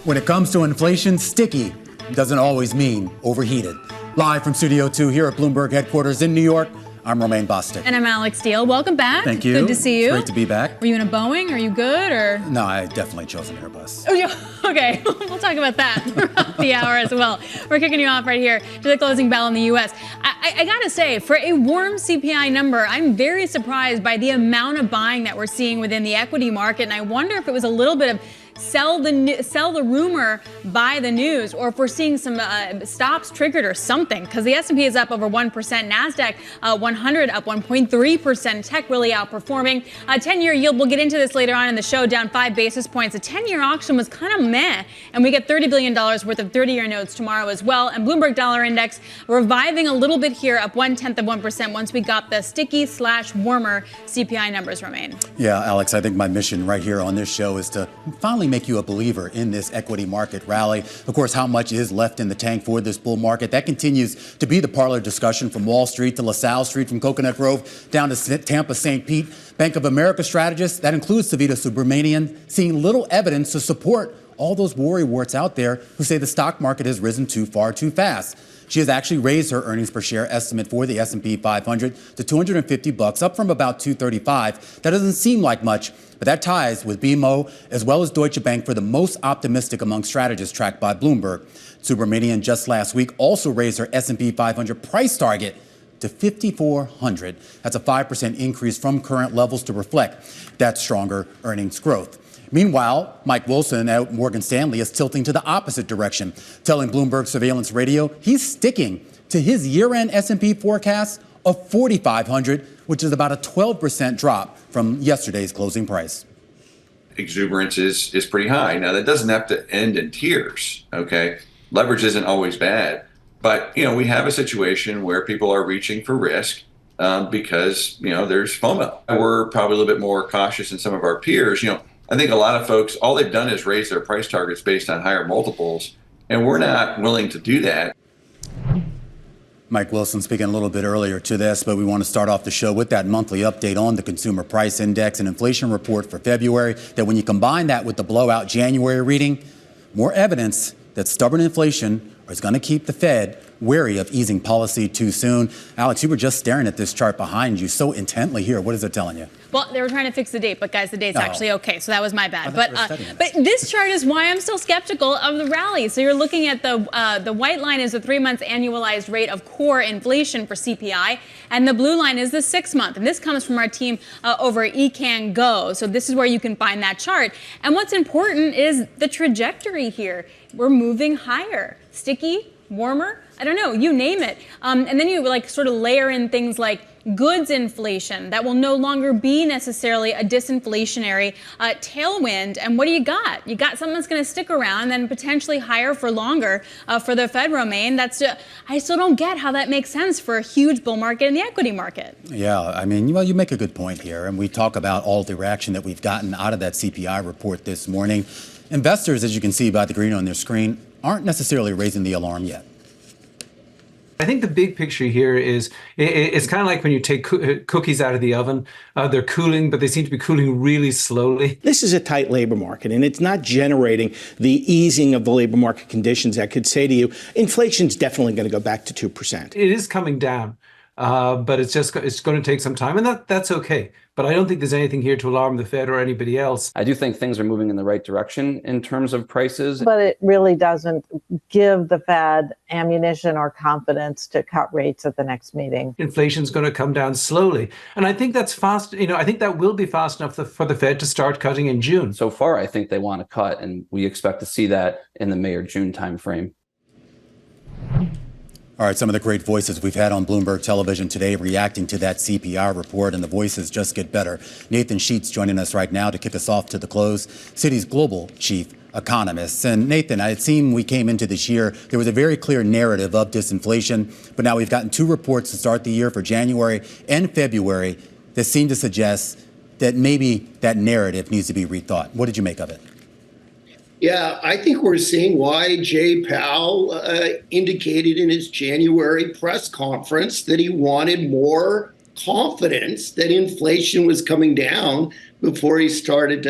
When it comes to inflation, sticky doesn't always mean overheated. Live from Studio 2 here at Bloomberg headquarters in New York, I'm Romaine Bostick. And I'm Alex Steele. Welcome back. Thank you. Good to see you. It's great to be back. Were you in a Boeing? Are you good? Or No, I definitely chose an Airbus. Oh, yeah. Okay. We'll talk about that throughout the hour as well. We're kicking you off right here to the closing bell in the U.S. I got to say, for a warm CPI number, I'm very surprised by the amount of buying that we're seeing within the equity market. And I wonder if it was a little bit of sell the rumor, buy the news, or if we're seeing some stops triggered or something, because the S&P is up over 1%, NASDAQ 100 up 1.3%, tech really outperforming. 10-year yield, we'll get into this later on in the show, down 5 basis points. The 10-year auction was kind of meh, and we get $30 billion worth of 30-year notes tomorrow as well. And Bloomberg Dollar Index reviving a little bit here, up 0.1% once we got the sticky/warmer CPI numbers, Romaine. Yeah, Alex, I think my mission right here on this show is to finally make you a believer in this equity market rally. Of course, how much is left in the tank for this bull market? That continues to be the parlor discussion from Wall Street to LaSalle Street, from Coconut Grove down to Tampa, St. Pete. Bank of America strategists, that includes Savita Subramanian, seeing little evidence to support all those worrywarts out there who say the stock market has risen too far too fast. She has actually raised her earnings per share estimate for the S&P 500 to $250, up from about $235. That doesn't seem like much, but that ties with BMO as well as Deutsche Bank for the most optimistic among strategists tracked by Bloomberg. Subramanian just last week also raised her S&P 500 price target to 5,400. That's a 5% increase from current levels to reflect that stronger earnings growth. Meanwhile, Mike Wilson at Morgan Stanley is tilting to the opposite direction, telling Bloomberg Surveillance Radio he's sticking to his year-end S&P forecast of 4,500, which is about a 12% drop from yesterday's closing price. Exuberance is pretty high. Now, that doesn't have to end in tears, okay? Leverage isn't always bad. But, we have a situation where people are reaching for risk because, there's FOMO. We're probably a little bit more cautious than some of our peers. I think a lot of folks, all they've done is raise their price targets based on higher multiples, and we're not willing to do that. Mike Wilson speaking a little bit earlier to this, but we want to start off the show with that monthly update on the Consumer Price Index and inflation report for February, that when you combine that with the blowout January reading, more evidence that stubborn inflation is going to keep the Fed wary of easing policy too soon. Alex, you were just staring at this chart behind you so intently here. What is it telling you? Well, they were trying to fix the date, but guys, the date's actually okay, so that was my bad. But this chart is why I'm still skeptical of the rally. So you're looking at the white line is the 3 months annualized rate of core inflation for CPI, and the blue line is the 6 month. And this comes from our team over at eCan Go. So this is where you can find that chart. And what's important is the trajectory here. We're moving higher. Sticky, warmer, I don't know, you name it. And then you sort of layer in things like goods inflation that will no longer be necessarily a disinflationary tailwind. And what do you got? You got something that's going to stick around and then potentially higher for longer for the Fed, Romaine. I still don't get how that makes sense for a huge bull market in the equity market. Yeah, I mean, you make a good point here. And we talk about all the reaction that we've gotten out of that CPI report this morning. Investors, as you can see by the green on their screen, aren't necessarily raising the alarm yet. I think the big picture here is it's kind of like when you take cookies out of the oven. They're cooling, but they seem to be cooling really slowly. This is a tight labor market, and it's not generating the easing of the labor market conditions that could say to you, inflation's definitely going to go back to 2%. It is coming down, but it's going to take some time, and that's okay. But I don't think there's anything here to alarm the Fed or anybody else. I do think things are moving in the right direction in terms of prices. But it really doesn't give the Fed ammunition or confidence to cut rates at the next meeting. Inflation's going to come down slowly. And I think that's fast. I think that will be fast enough for the Fed to start cutting in June. So far, I think they want to cut, and we expect to see that in the May or June timeframe. All right, some of the great voices we've had on Bloomberg Television today reacting to that CPI report, and the voices just get better. Nathan Sheets joining us right now to kick us off to the close, Citi's global chief economist. And Nathan, it seemed we came into this year, there was a very clear narrative of disinflation, but now we've gotten 2 reports to start the year for January and February that seem to suggest that maybe that narrative needs to be rethought. What did you make of it? Yeah, I think we're seeing why Jay Powell indicated in his January press conference that he wanted more confidence that inflation was coming down before he started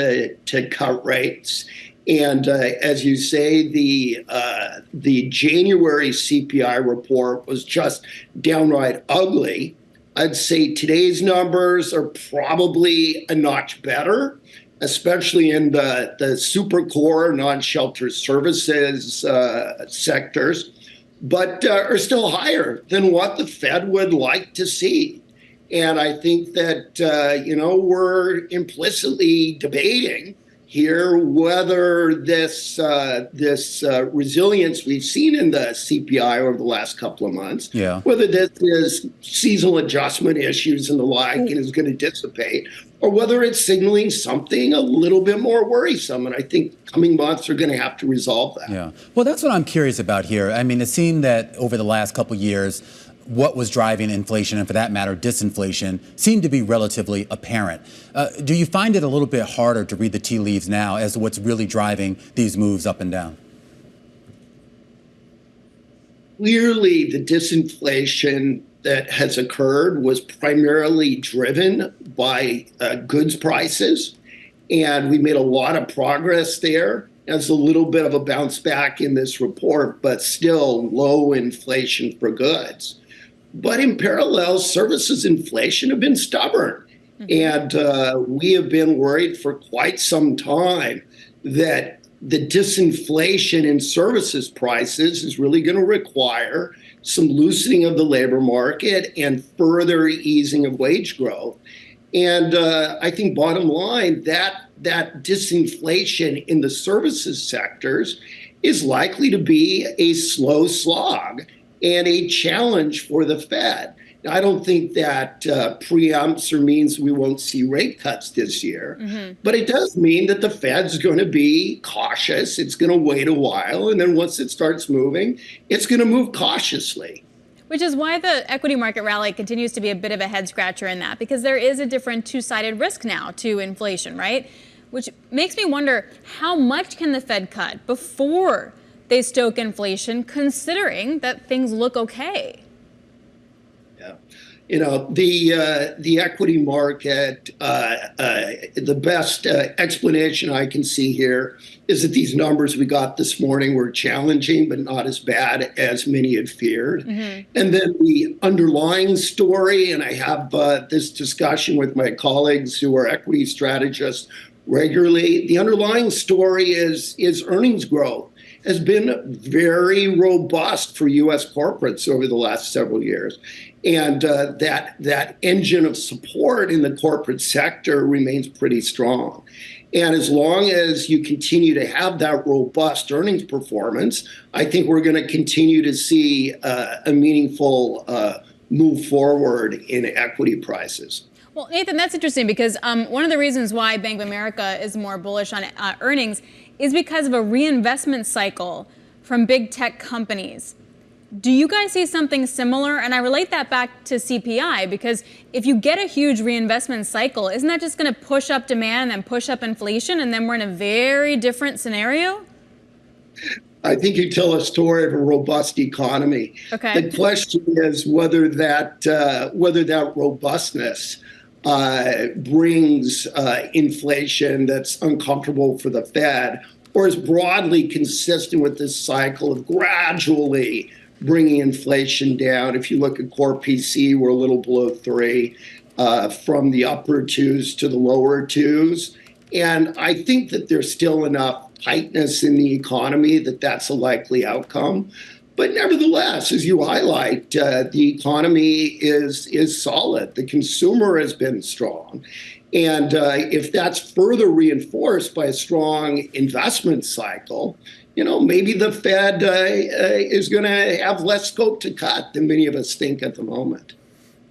to cut rates. And as you say, the January CPI report was just downright ugly. I'd say today's numbers are probably a notch better, especially in the super core non-shelter services sectors, but are still higher than what the Fed would like to see. And I think that, we're implicitly debating here whether this resilience we've seen in the CPI over the last couple of months, whether this is seasonal adjustment issues and the like and is going to dissipate, or whether it's signaling something a little bit more worrisome. And I think coming months are going to have to resolve that. Yeah. Well, that's what I'm curious about here. I mean, it seemed that over the last couple of years, what was driving inflation, and for that matter, disinflation, seemed to be relatively apparent. Do you find it a little bit harder to read the tea leaves now as to what's really driving these moves up and down? Clearly, the disinflation that has occurred was primarily driven by goods prices, and we made a lot of progress there. There's a little bit of a bounce back in this report, but still low inflation for goods. But in parallel, services inflation have been stubborn. And we have been worried for quite some time that the disinflation in services prices is really going to require some loosening of the labor market and further easing of wage growth. And I think bottom line, that disinflation in the services sectors is likely to be a slow slog and a challenge for the Fed. Now, I don't think that preempts or means we won't see rate cuts this year, but it does mean that the Fed's going to be cautious. It's going to wait a while, and then once it starts moving, it's going to move cautiously. Which is why the equity market rally continues to be a bit of a head scratcher in that, because there is a different two-sided risk now to inflation, right? Which makes me wonder, how much can the Fed cut before they stoke inflation, considering that things look okay? Yeah. The equity market, the best explanation I can see here is that these numbers we got this morning were challenging, but not as bad as many had feared. And then the underlying story, and I have this discussion with my colleagues who are equity strategists regularly, the underlying story is earnings growth has been very robust for U.S. corporates over the last several years. And that engine of support in the corporate sector remains pretty strong. And as long as you continue to have that robust earnings performance, I think we're going to continue to see a meaningful move forward in equity prices. Well, Nathan, that's interesting because one of the reasons why Bank of America is more bullish on earnings is because of a reinvestment cycle from big tech companies. Do you guys see something similar? And I relate that back to CPI, because if you get a huge reinvestment cycle, isn't that just going to push up demand and push up inflation, and then we're in a very different scenario? I think you tell a story of a robust economy. Okay. The question is whether that robustness brings inflation that's uncomfortable for the Fed, or is broadly consistent with this cycle of gradually bringing inflation down. If you look at core PC, we're a little below 3, from the upper 2s to the lower 2s. And I think that there's still enough tightness in the economy that that's a likely outcome. But nevertheless, as you highlight, the economy is solid. The consumer has been strong. And if that's further reinforced by a strong investment cycle, maybe the Fed is going to have less scope to cut than many of us think at the moment.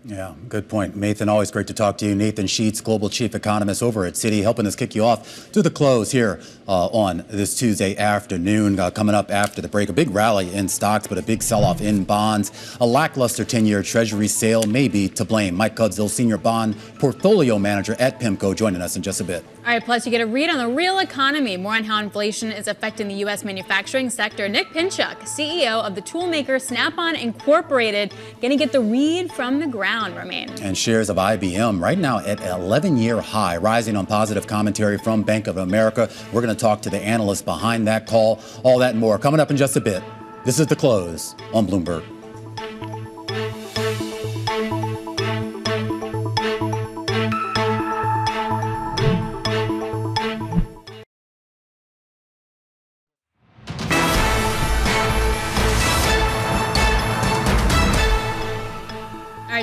Yeah, good point. Nathan, always great to talk to you. Nathan Sheets, Global Chief Economist over at Citi, helping us kick you off to the close here on this Tuesday afternoon. Coming up after the break, a big rally in stocks, but a big sell-off in bonds. A lackluster 10-year Treasury sale may be to blame. Mike Cudzil, Senior Bond Portfolio Manager at Pimco, joining us in just a bit. All right, plus you get a read on the real economy. More on how inflation is affecting the U.S. manufacturing sector. Nick Pinchuk, CEO of the toolmaker Snap-on Incorporated, going to get the read from the ground, Romaine. And shares of IBM right now at an 11-year high, rising on positive commentary from Bank of America. We're going to talk to the analyst behind that call. All that and more coming up in just a bit. This is The Close on Bloomberg.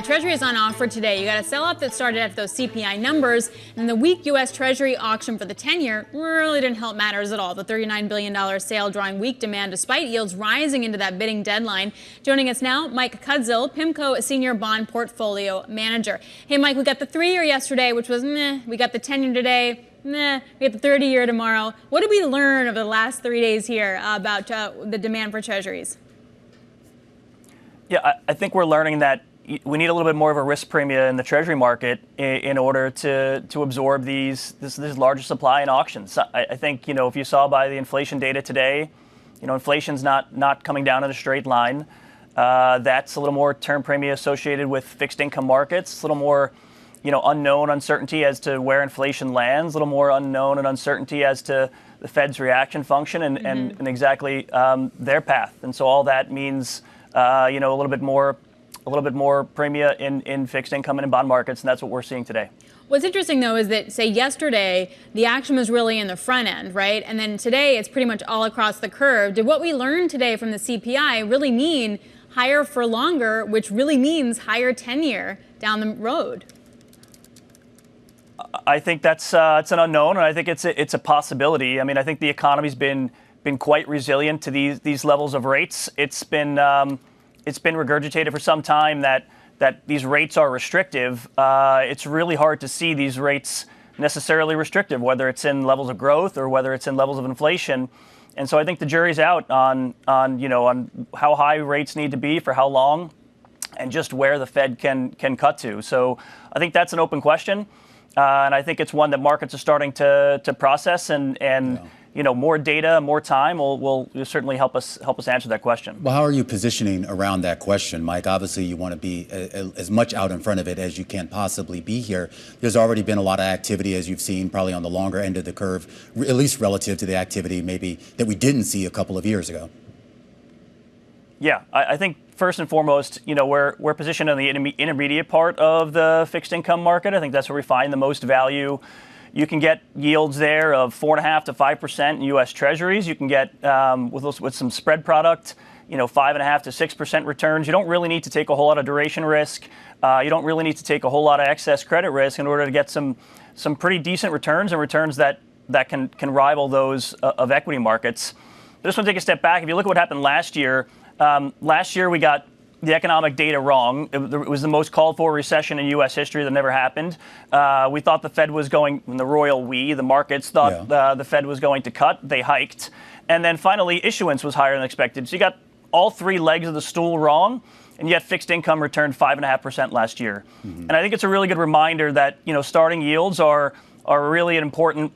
Treasury is on offer today. You got a sell-off that started after those CPI numbers, and the weak U.S. Treasury auction for the 10-year really didn't help matters at all. The $39 billion sale drawing weak demand despite yields rising into that bidding deadline. Joining us now, Mike Cudzil, Pimco Senior Bond Portfolio Manager. Hey, Mike, we got the 3-year yesterday, which was meh. We got the 10-year today. Nah, we get the 30-year tomorrow. What did we learn over the last 3 days here about the demand for treasuries? Yeah, I think we're learning that we need a little bit more of a risk premium in the treasury market in order to absorb this larger supply in auctions. I think, if you saw by the inflation data today, inflation's not coming down in a straight line. That's a little more term premium associated with fixed income markets. It's a little more, unknown uncertainty as to where inflation lands, a little more unknown and uncertainty as to the Fed's reaction function and exactly their path. And so all that means, a little bit more premia in fixed income and in bond markets, and that's what we're seeing today. What's interesting, though, is that, say, yesterday, the action was really in the front end, right? And then today, it's pretty much all across the curve. Did what we learned today from the CPI really mean higher for longer, which really means higher 10-year down the road? I think it's an unknown, and I think it's a possibility. I mean, I think the economy's been quite resilient to these levels of rates. It's been regurgitated for some time that these rates are restrictive. It's really hard to see these rates necessarily restrictive, whether it's in levels of growth or whether it's in levels of inflation. And so I think the jury's out on how high rates need to be for how long, and just where the Fed can cut to. So I think that's an open question, and I think it's one that markets are starting to process and. Yeah. More data, more time will certainly help us answer that question. Well, how are you positioning around that question, Mike? Obviously, you want to be as much out in front of it as you can possibly be here. There's already been a lot of activity, as you've seen, probably on the longer end of the curve, at least relative to the activity maybe that we didn't see a couple of years ago. Yeah, I think first and foremost, we're positioned on the intermediate part of the fixed income market. I think that's where we find the most value. You can get yields there of 4.5% to 5% in U.S. Treasuries. You can get with some spread product, 5.5% to 6% returns. You don't really need to take a whole lot of duration risk. You don't really need to take a whole lot of excess credit risk in order to get some pretty decent returns, and returns that can rival those of equity markets. I just want to take a step back. If you look at what happened last year we got the economic data wrong. It was the most called for recession in U.S. history that never happened. We thought the Fed was going, the markets thought the Fed was going to cut. They hiked. And then finally, issuance was higher than expected. So you got all three legs of the stool wrong, and yet fixed income returned 5.5% last year. Mm-hmm. And I think it's a really good reminder that, starting yields are really important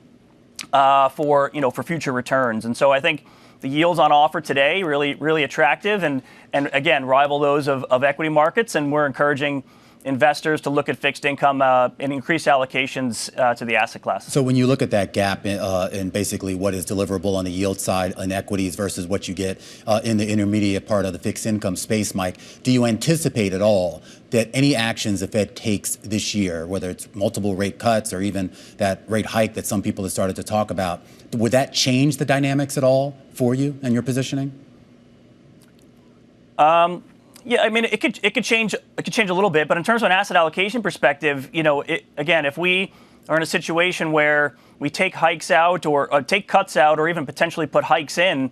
for future returns. And so I think the yields on offer today really attractive and again rival those of equity markets, and we're encouraging investors to look at fixed income and increase allocations to the asset class. So when you look at that gap in basically what is deliverable on the yield side in equities versus what you get in the intermediate part of the fixed income space, Mike, do you anticipate at all that any actions the Fed takes this year, whether it's multiple rate cuts or even that rate hike that some people have started to talk about, would that change the dynamics at all for you and your positioning? Yeah, I mean, it could change a little bit, but in terms of an asset allocation perspective, again, if we are in a situation where we take hikes out or take cuts out or even potentially put hikes in,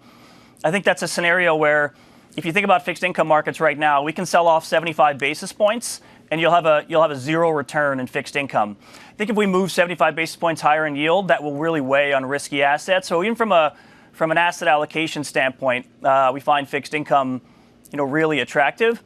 I think that's a scenario where if you think about fixed income markets right now, we can sell off 75 basis points and you'll have a zero return in fixed income. I think if we move 75 basis points higher in yield, that will really weigh on risky assets. So even from an asset allocation standpoint, we find fixed income, really attractive.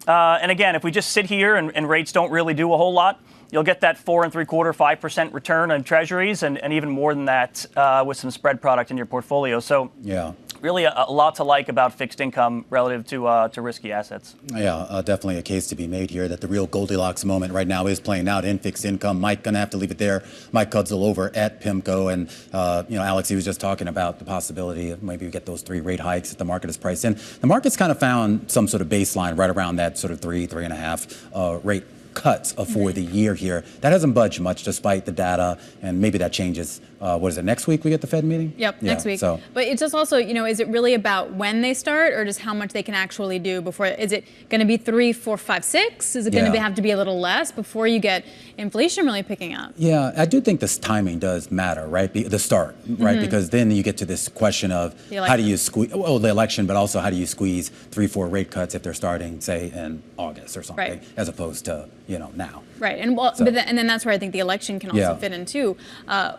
And again, if we just sit here and rates don't really do a whole lot, you'll get that 4.75%, 5% return on treasuries, and even more than that with some spread product in your portfolio. So yeah, really a lot to like about fixed income relative to risky assets. Yeah, definitely a case to be made here that the real Goldilocks moment right now is playing out in fixed income. Mike, going to have to leave it there. Mike Cudzil over at Pimco. And, Alex, he was just talking about the possibility of maybe we get those 3 rate hikes that the market is priced in. The market's kind of found some sort of baseline right around that sort of 3.5 rate cuts for the year here. That hasn't budged much despite the data, and maybe that changes. What is it, next week we get the Fed meeting? Yep, yeah, next week. So. But it's just also, is it really about when they start or just how much they can actually do before? Is it going to be 3, 4, 5, 6? Is it going to have to be a little less before you get inflation really picking up? Yeah, I do think this timing does matter, right? The start, right? Because then you get to this question of how do you squeeze, the election, but also how do you squeeze 3, 4 rate cuts if they're starting, say, in August or something, as opposed to, now. Right, and and then that's where I think the election can also fit in too,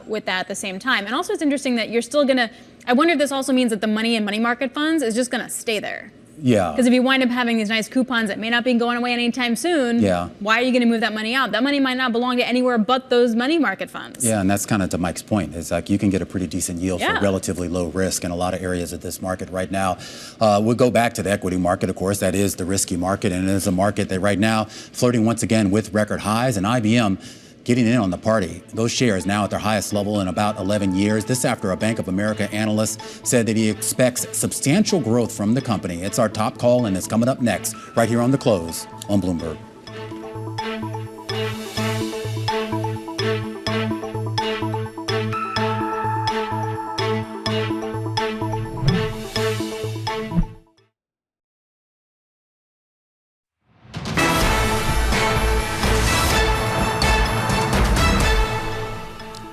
with that at the same time. And also, it's interesting that you're still gonna. I wonder if this also means that the money in money market funds is just gonna stay there. Yeah. Because if you wind up having these nice coupons that may not be going away anytime soon, why are you going to move that money out? That money might not belong to anywhere but those money market funds. Yeah, and that's kind of to Mike's point. It's like you can get a pretty decent yield for relatively low risk in a lot of areas of this market right now. We'll go back to the equity market, of course. That is the risky market, and it is a market that right now flirting once again with record highs, and IBM getting in on the party. Those shares now at their highest level in about 11 years. This after a Bank of America analyst said that he expects substantial growth from the company. It's our top call, and it's coming up next, right here on The Close on Bloomberg.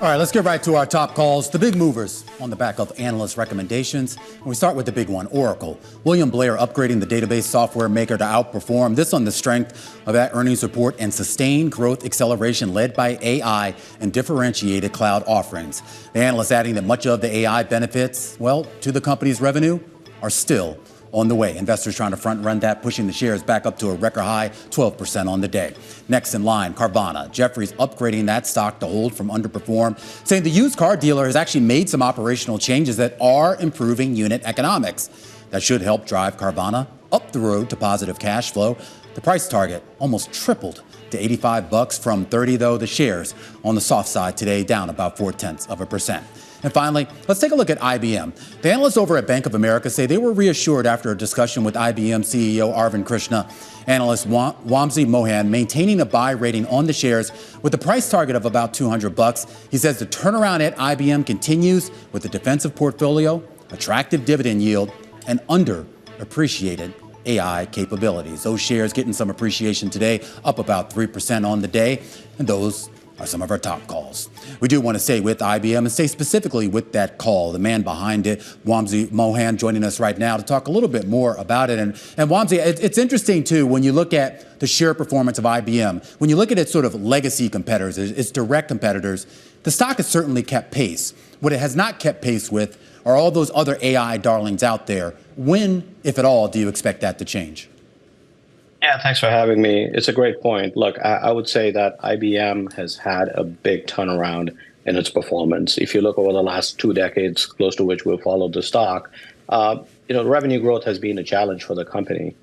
All right, let's get right to our top calls. The big movers on the back of analyst recommendations. And we start with the big one, Oracle. William Blair upgrading the database software maker to outperform. This on the strength of that earnings report and sustained growth acceleration led by AI and differentiated cloud offerings. The analyst adding that much of the AI benefits, to the company's revenue are still on the way. Investors trying to front run that, pushing the shares back up to a record high, 12% on the day. Next in line, Carvana. Jefferies upgrading that stock to hold from underperform, saying the used car dealer has actually made some operational changes that are improving unit economics. That should help drive Carvana up the road to positive cash flow. The price target almost tripled to $85 from $30, though. The shares on the soft side today down about 0.4%. And finally, let's take a look at IBM. The analysts over at Bank of America say they were reassured after a discussion with IBM CEO Arvind Krishna. Analyst Wasmi Mohan maintaining a buy rating on the shares with a price target of about $200. He says the turnaround at IBM continues with a defensive portfolio, attractive dividend yield, and underappreciated AI capabilities. Those shares getting some appreciation today, up about 3% on the day, and those are some of our top calls. We do want to stay with IBM and stay specifically with that call, the man behind it, Wasmi Mohan, joining us right now to talk a little bit more about it. And Wasmi, it's interesting, too, when you look at the share performance of IBM, when you look at its sort of legacy competitors, its direct competitors, the stock has certainly kept pace. What it has not kept pace with are all those other AI darlings out there. When, if at all, do you expect that to change? Yeah, thanks for having me. It's a great point. Look, I would say that IBM has had a big turnaround in its performance. If you look over the last 2 decades, close to which we've followed the stock, revenue growth has been a challenge for the company.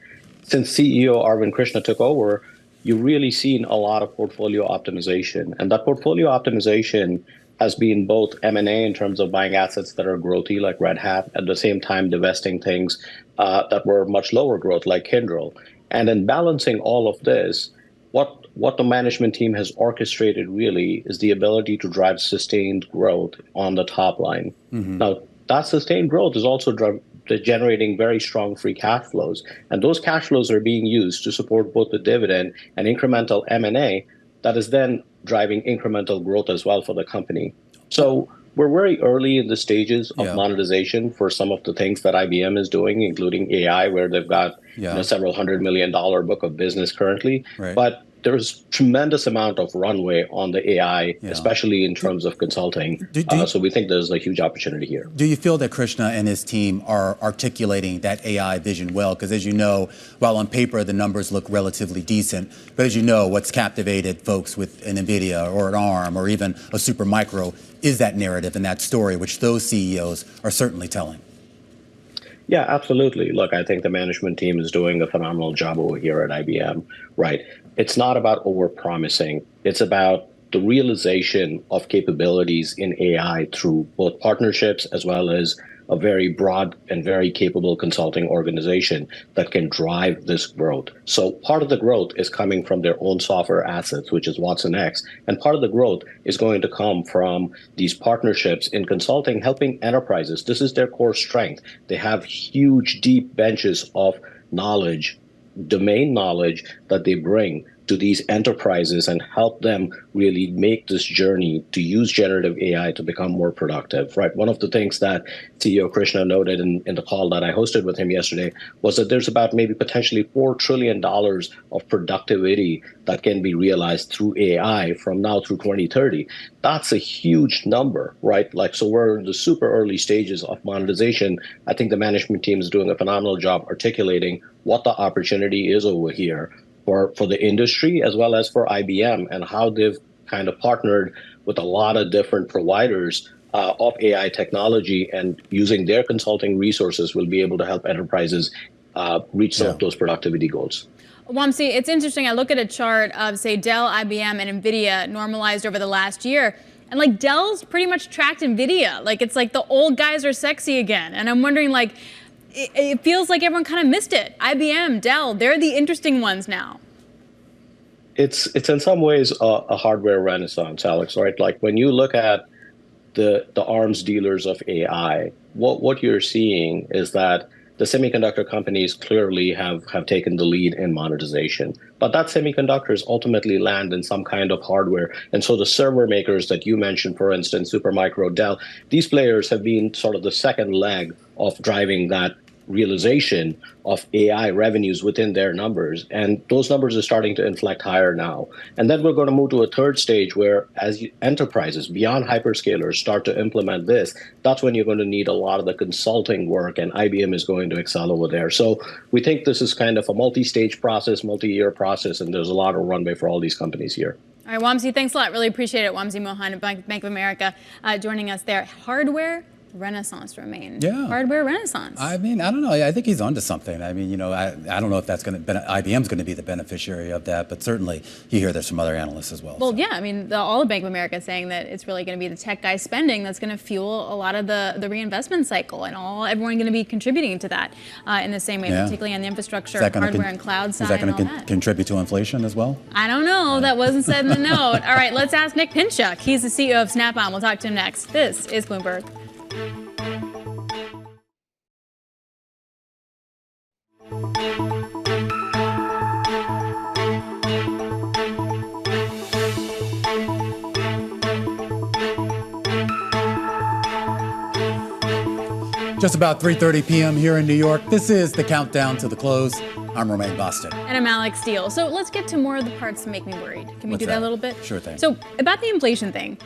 Since CEO Arvind Krishna took over, you've really seen a lot of portfolio optimization. And that portfolio optimization has been both M&A in terms of buying assets that are growthy, like Red Hat, at the same time divesting things that were much lower growth, like Kyndryl. And in balancing all of this, what the management team has orchestrated really is the ability to drive sustained growth on the top line. Mm-hmm. Now, that sustained growth is also generating very strong free cash flows. And those cash flows are being used to support both the dividend and incremental M&A that is then driving incremental growth as well for the company. So we're very early in the stages of monetization for some of the things that IBM is doing, including AI, where they've got several $100 million book of business currently. Right. But there's tremendous amount of runway on the AI, especially in terms of consulting. So we think there's a huge opportunity here. Do you feel that Krishna and his team are articulating that AI vision well? Because as you know, while on paper the numbers look relatively decent, but as you know, what's captivated folks with an NVIDIA or an ARM or even a Supermicro is that narrative and that story, which those CEOs are certainly telling. Yeah, absolutely. Look, I think the management team is doing a phenomenal job over here at IBM, right? It's not about over-promising. It's about the realization of capabilities in AI through both partnerships as well as a very broad and very capable consulting organization that can drive this growth. So part of the growth is coming from their own software assets, which is watsonx, and part of the growth is going to come from these partnerships in consulting, helping enterprises. This is their core strength. They have huge, deep benches of knowledge, domain knowledge that they bring to these enterprises and help them really make this journey to use generative AI to become more productive, right? One of the things that CEO Krishna noted in the call that I hosted with him yesterday was that there's about maybe potentially $4 trillion of productivity that can be realized through AI from now through 2030. That's a huge number, right? Like, so we're in the super early stages of monetization. I think the management team is doing a phenomenal job articulating what the opportunity is over here for the industry as well as for IBM, and how they've kind of partnered with a lot of different providers of AI technology, and using their consulting resources will be able to help enterprises reach some of those productivity goals. Wamsi, it's interesting. I look at a chart of, say, Dell, IBM, and NVIDIA normalized over the last year. And like Dell's pretty much tracked NVIDIA. Like it's like the old guys are sexy again. And I'm wondering, like, it feels like everyone kind of missed it. IBM, Dell, they're the interesting ones now. It's in some ways a hardware renaissance, Alex, right? Like when you look at the arms dealers of AI, what you're seeing is that the semiconductor companies clearly have taken the lead in monetization. But that semiconductors ultimately land in some kind of hardware. And so the server makers that you mentioned, for instance, Supermicro, Dell, these players have been sort of the second leg of driving that realization of AI revenues within their numbers. And those numbers are starting to inflect higher now. And then we're going to move to a third stage where as enterprises beyond hyperscalers start to implement this, that's when you're going to need a lot of the consulting work, and IBM is going to excel over there. So we think this is kind of a multi-stage process, multi-year process, and there's a lot of runway for all these companies here. All right, Wamsi, thanks a lot. Really appreciate it. Wamsi Mohan of Bank of America joining us there. Hardware renaissance remains. Yeah. Hardware renaissance. I mean, I don't know. I think he's onto something. I mean, you know, I don't know if that's going to, IBM's going to be the beneficiary of that, but certainly you hear there's some other analysts as well. Well, yeah, I mean, all of Bank of America is saying that it's really going to be the tech guys spending that's going to fuel a lot of the reinvestment cycle, and everyone going to be contributing to that in the same way, particularly on the infrastructure, hardware and cloud side. Is that going to contribute to inflation as well? I don't know. That wasn't said in the note. All right, let's ask Nick Pinchuk. He's the CEO of Snap-on. We'll talk to him next. This is Bloomberg. Just about 3:30 p.m. here in New York. This is the countdown to the close. I'm Romaine Boston. And I'm Alex Steele. So let's get to more of the parts that make me worried. Can we do that a little bit? Sure thing. So about the inflation thing,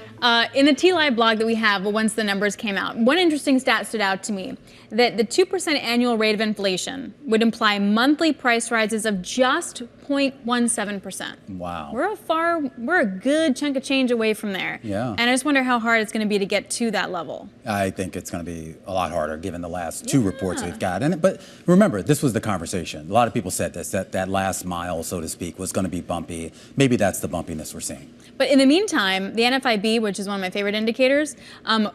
in the T-Live blog that we have, once the numbers came out, one interesting stat stood out to me, that the 2% annual rate of inflation would imply monthly price rises of just 0.17%. Wow. We're a good chunk of change away from there. Yeah. And I just wonder how hard it's going to be to get to that level. I think it's going to be a lot harder given the last two reports we've got. But remember, this was the conversation. A lot of people said this, that last mile, so to speak, was going to be bumpy. Maybe that's the bumpiness we're seeing. But in the meantime, the NFIB, which is one of my favorite indicators,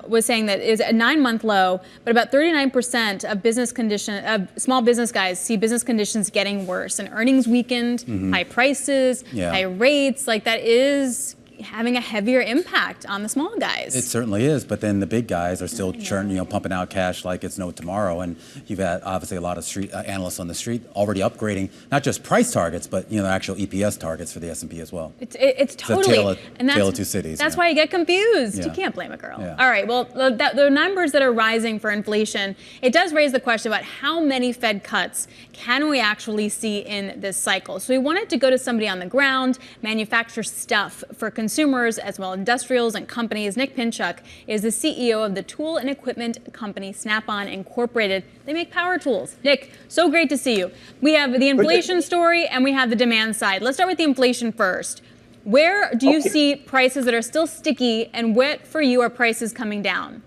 was saying that it is a 9-month low, but about 39% of small business guys see business conditions getting worse, and earnings weakened, high prices, high rates. Like that is having a heavier impact on the small guys. It certainly is, but then the big guys are still pumping out cash like it's no tomorrow. And you've had obviously a lot of street analysts on the street already upgrading not just price targets, but actual EPS targets for the S&P as well. It's totally tale of two cities. That's why you get confused. Yeah. You can't blame a girl. Yeah. All right. Well, the numbers that are rising for inflation, it does raise the question about how many Fed cuts can we actually see in this cycle. So we wanted to go to somebody on the ground, manufacture stuff for consumers as well as industrials and companies. Nick Pinchuk is the CEO of the tool and equipment company Snap-on Incorporated. They make power tools. Nick, so great to see you. We have the inflation story and we have the demand side. Let's start with the inflation first. Where do you see prices that are still sticky, and what for you are prices coming down?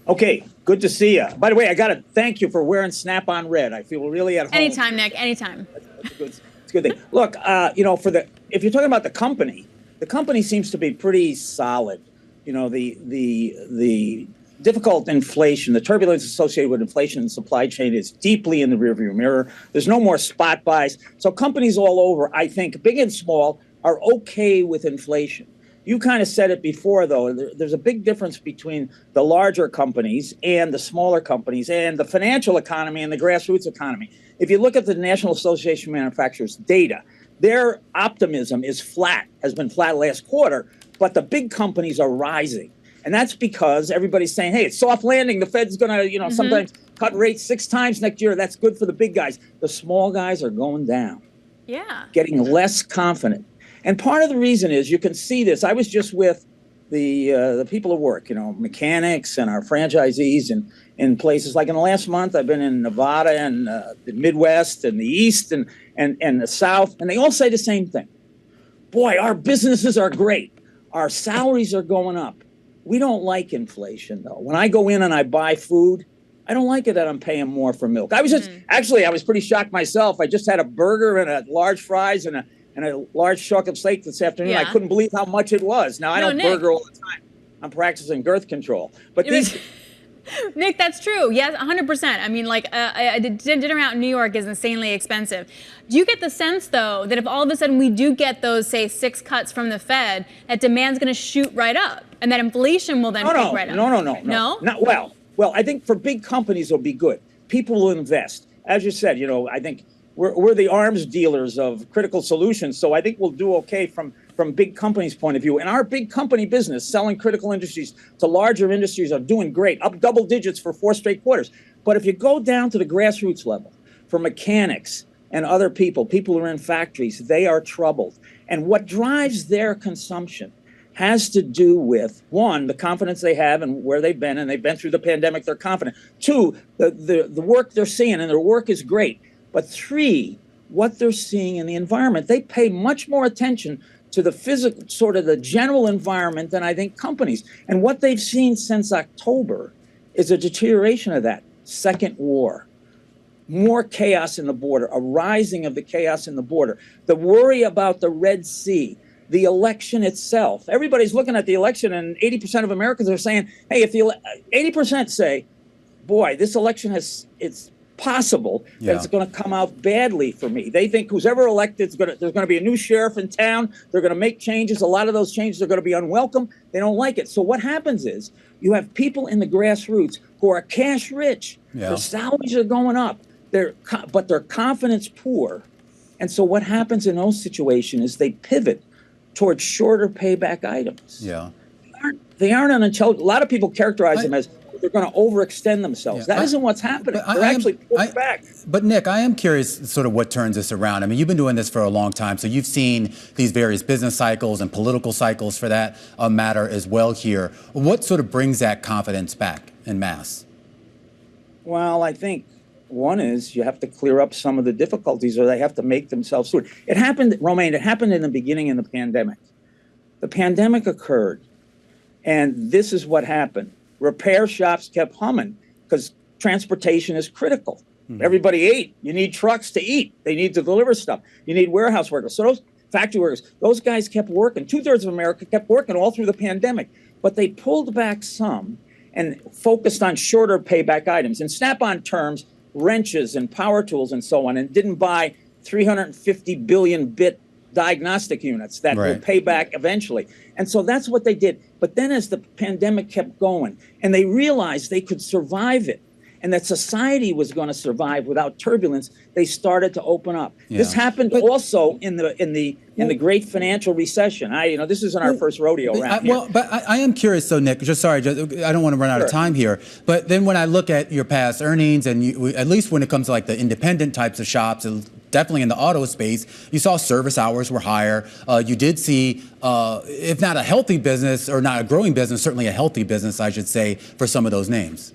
Okay, good to see you. By the way, I got to thank you for wearing Snap-on red. I feel really at home. Anytime, Nick, anytime. It's a good thing. Look, if you're talking about the company seems to be pretty solid. The difficult inflation, the turbulence associated with inflation and supply chain is deeply in the rearview mirror. There's no more spot buys. So companies all over, I think, big and small, are okay with inflation. You kind of said it before, though. There's a big difference between the larger companies and the smaller companies and the financial economy and the grassroots economy. If you look at the National Association of Manufacturers data, their optimism is flat, has been flat last quarter, but the big companies are rising. And that's because everybody's saying, hey, it's soft landing. The Fed's going to, sometimes cut rates 6 times next year. That's good for the big guys. The small guys are going down. Yeah. Getting less confident. And part of the reason is you can see this. I was just with the people at work, mechanics and our franchisees in places like in the last month, I've been in Nevada and the Midwest and the East and the South. And they all say the same thing. Boy, our businesses are great. Our salaries are going up. We don't like inflation, though. When I go in and I buy food, I don't like it that I'm paying more for milk. I was I was pretty shocked myself. I just had a burger and a large fries and a large chocolate steak this afternoon. Yeah. I couldn't believe how much it was. Now, I don't burger all the time. I'm practicing girth control. But Nick, that's true. Yes, 100%. I mean, dinner out in New York is insanely expensive. Do you get the sense, though, that if all of a sudden we do get those, say, 6 cuts from the Fed, that demand's going to shoot right up and that inflation will then pick right up? No. Not well. Well, I think for big companies, it'll be good. People will invest. As you said, I think we're the arms dealers of critical solutions. So I think we'll do okay from big companies' point of view. And our big company business, selling critical industries to larger industries, are doing great, up double digits for 4 straight quarters. But if you go down to the grassroots level, for mechanics and other people who are in factories, they are troubled. And what drives their consumption has to do with, 1, the confidence they have and where they've been, and they've been through the pandemic, they're confident. 2, the work they're seeing, and their work is great. But 3, what they're seeing in the environment. They pay much more attention to the physical, sort of the general environment than I think companies. And what they've seen since October is a deterioration of that. Second war, more chaos in the border, a rising of the chaos in the border, the worry about the Red Sea, the election itself. Everybody's looking at the election, and 80% of Americans are saying, hey, if 80% say, boy, this election it's possible that it's going to come out badly for me. They think who's ever elected, there's going to be a new sheriff in town. They're going to make changes. A lot of those changes are going to be unwelcome. They don't like it. So what happens is you have people in the grassroots who are cash rich. Yeah. Their salaries are going up, but their confidence poor. And so what happens in those situations is they pivot towards shorter payback items. Yeah. They aren't unintelligent. A lot of people characterize them as they're going to overextend themselves. That isn't what's happening. They're actually pulling back. But Nick, I am curious sort of what turns this around. I mean, you've been doing this for a long time, so you've seen these various business cycles and political cycles for that matter as well here. What sort of brings that confidence back en masse? Well, I think one is you have to clear up some of the difficulties, or they have to make themselves through it. It happened, Romaine, it happened in the beginning of the pandemic. The pandemic occurred, and this is what happened. Repair shops kept humming because transportation is critical. Mm-hmm. Everybody ate. You need trucks to eat. They need to deliver stuff. You need warehouse workers. So those factory workers, those guys kept working. 2/3 of America kept working all through the pandemic. But they pulled back some and focused on shorter payback items. In Snap-on terms, wrenches and power tools and so on, and didn't buy 350 billion bit diagnostic units that will Right. pay back eventually. And so that's what they did. But then as the pandemic kept going and they realized they could survive it and that society was going to survive without turbulence, they started to open up. Yeah. This happened also in the great financial recession. This isn't our first rodeo around here. Well, but I am curious, though, Nick. I don't want to run out of time here. But then when I look at your past earnings, and at least when it comes to like the independent types of shops, definitely in the auto space, you saw service hours were higher. You did see, if not a healthy business or not a growing business, certainly a healthy business, I should say, for some of those names.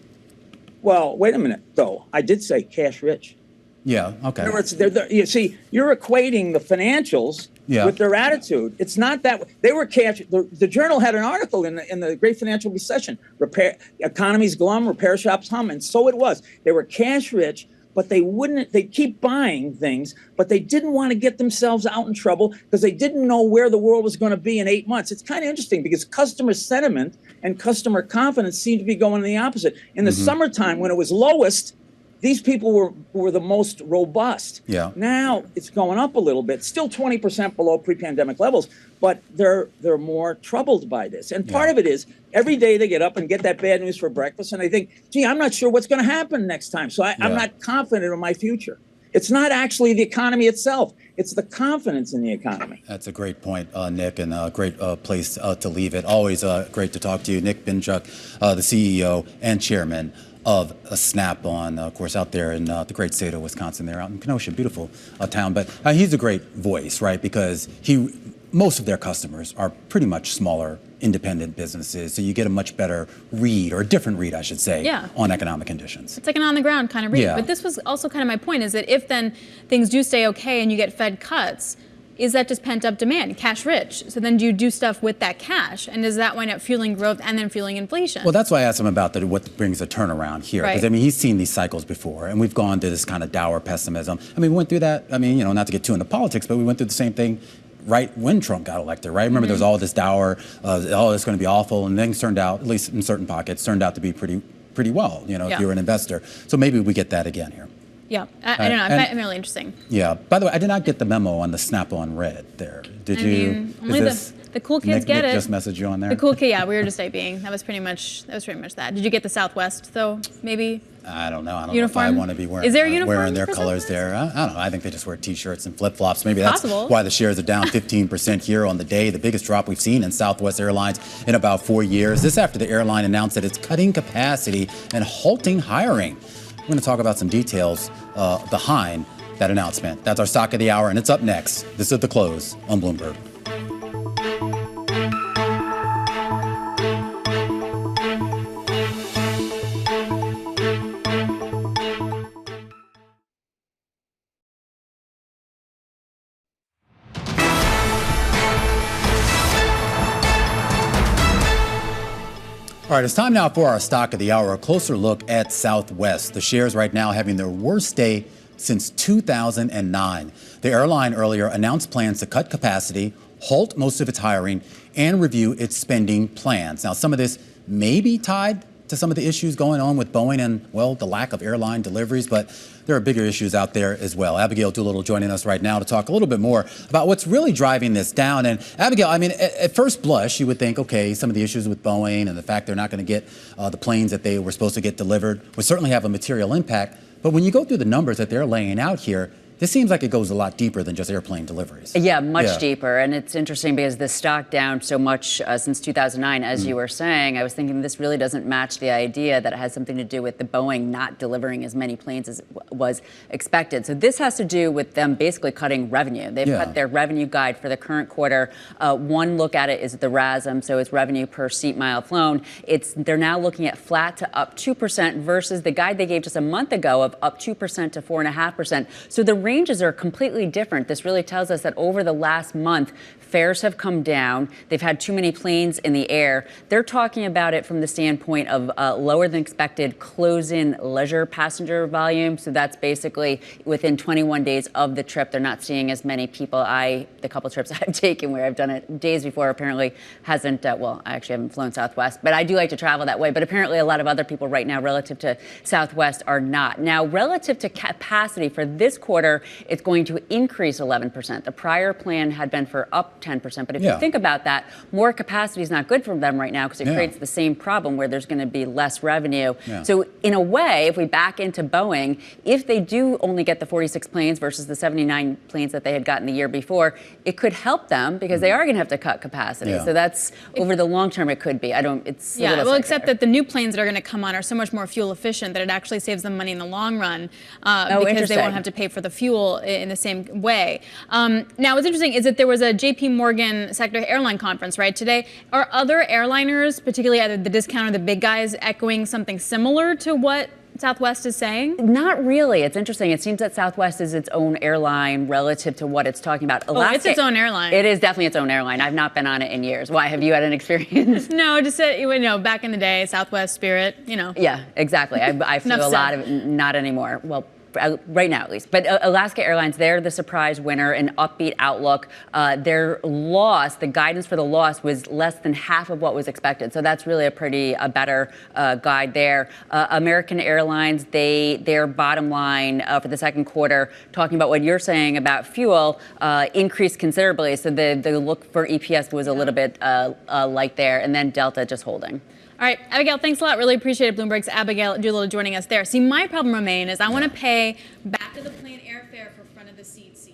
Well, wait a minute, though. I did say cash rich. Yeah. Okay. In other words, you see, you're equating the financials with their attitude. It's not that they were cash. The Journal had an article in the Great Financial Recession. Economies glum, repair shops hum, and so it was. They were cash rich, but they'd keep buying things, but they didn't want to get themselves out in trouble because they didn't know where the world was going to be in 8 months. It's kind of interesting because customer sentiment and customer confidence seem to be going in the opposite. In the summertime, when it was lowest, these people were the most robust. Yeah. Now it's going up a little bit, still 20% below pre-pandemic levels, but they're more troubled by this. And part of it is every day they get up and get that bad news for breakfast, and they think, gee, I'm not sure what's going to happen next time, so I'm not confident in my future. It's not actually the economy itself. It's the confidence in the economy. That's a great point, Nick, and a great place to leave it. Always great to talk to you. Nick Pinchuk, the CEO and chairman of Snap-on, of course, out there in the great state of Wisconsin, there out in Kenosha, beautiful town. But he's a great voice, right? Because most of their customers are pretty much smaller independent businesses. So you get a much better read, or a different read, I should say, on economic conditions. It's like an on-the-ground kind of read. Yeah. But this was also kind of my point, is that if then things do stay okay and you get Fed cuts, is that just pent-up demand, cash rich? So then do you do stuff with that cash? And does that wind up fueling growth and then fueling inflation? Well, that's why I asked him about what brings a turnaround here. Because, he's seen these cycles before, and we've gone to this kind of dour pessimism. We went through that. Not to get too into politics, but we went through the same thing right when Trump got elected, right? Remember, there was all this dour, it's going to be awful, and things turned out, at least in certain pockets, turned out to be pretty well, if you're an investor. So maybe we get that again here. Yeah, I don't know. I find it really interesting. Yeah. By the way, I did not get the memo on the Snap-on Red there. Did you? Only the cool kids get Nick it. Just messaged you on there. The cool kid, we were just typing. That was pretty much that. Did you get the Southwest though? Maybe. I don't know. I don't uniform? know if I want to be wearing. Is there a uniform wearing their for colors Southwest? there? I don't know. I think they just wear T-shirts and flip-flops. Maybe that's possible. Why the shares are down 15% here on the day. The biggest drop we've seen in Southwest Airlines in about 4 years. This after the airline announced that it's cutting capacity and halting hiring. We're going to talk about some details behind that announcement. That's our stock of the hour, and it's up next. This is The Close on Bloomberg. All right, it's time now for our stock of the hour, a closer look at Southwest. The shares right now having their worst day since 2009. The airline earlier announced plans to cut capacity, halt most of its hiring, and review its spending plans. Now, some of this may be tied to some of the issues going on with Boeing and, well, the lack of airline deliveries, but there are bigger issues out there as well. Abigail Doolittle joining us right now to talk a little bit more about what's really driving this down. And Abigail, at first blush, you would think, okay, some of the issues with Boeing and the fact they're not going to get the planes that they were supposed to get delivered would certainly have a material impact. But when you go through the numbers that they're laying out here, this seems like it goes a lot deeper than just airplane deliveries. Yeah, much deeper. And it's interesting because the stock down so much since 2009, as you were saying, I was thinking this really doesn't match the idea that it has something to do with the Boeing not delivering as many planes as was expected. So this has to do with them basically cutting revenue. They've cut their revenue guide for the current quarter. One look at it is the RASM, so it's revenue per seat mile flown. They're now looking at flat to up 2% versus the guide they gave just a month ago of up 2% to 4.5%. So the ranges are completely different. This really tells us that over the last month, fares have come down. They've had too many planes in the air. They're talking about it from the standpoint of lower than expected close-in leisure passenger volume. So that's basically within 21 days of the trip, they're not seeing as many people. The couple trips I've taken where I've done it days before apparently hasn't, I actually haven't flown Southwest, but I do like to travel that way. But apparently a lot of other people right now relative to Southwest are not. Now, relative to capacity for this quarter, year, it's going to increase 11%. The prior plan had been for up 10%. But if you think about that, more capacity is not good for them right now because it creates the same problem where there's going to be less revenue. So in a way, if we back into Boeing, if they do only get the 46 planes versus the 79 planes that they had gotten the year before, it could help them because they are going to have to cut capacity. So that's over the long term, it could be. It's well, except that the new planes that are going to come on are so much more fuel efficient that it actually saves them money in the long run because they won't have to pay for the fuel in the same way. Now, what's interesting is that there was a JP Morgan Sector Airline conference, right, today. Are other airliners, particularly either the discount or the big guys, echoing something similar to what Southwest is saying? Not really. It's interesting. It seems that Southwest is its own airline relative to what it's talking about. Alaska, it's its own airline. It is definitely its own airline. I've not been on it in years. Why? Have you had an experience? No, just back in the day, Southwest, Spirit, Yeah, exactly. I flew a lot of it. Not anymore. Well, right now at least. But Alaska Airlines, they're the surprise winner, an upbeat outlook. Their loss, the guidance for the loss was less than half of what was expected. So that's really a better guide there. American Airlines, their bottom line for the second quarter, talking about what you're saying about fuel, increased considerably. So the look for EPS was a little bit light there. And then Delta just holding. All right, Abigail, thanks a lot. Really appreciate it. Bloomberg's Abigail Doolittle joining us there. See, my problem, Romaine, is I want to pay back to the plane airfare for front of the seats.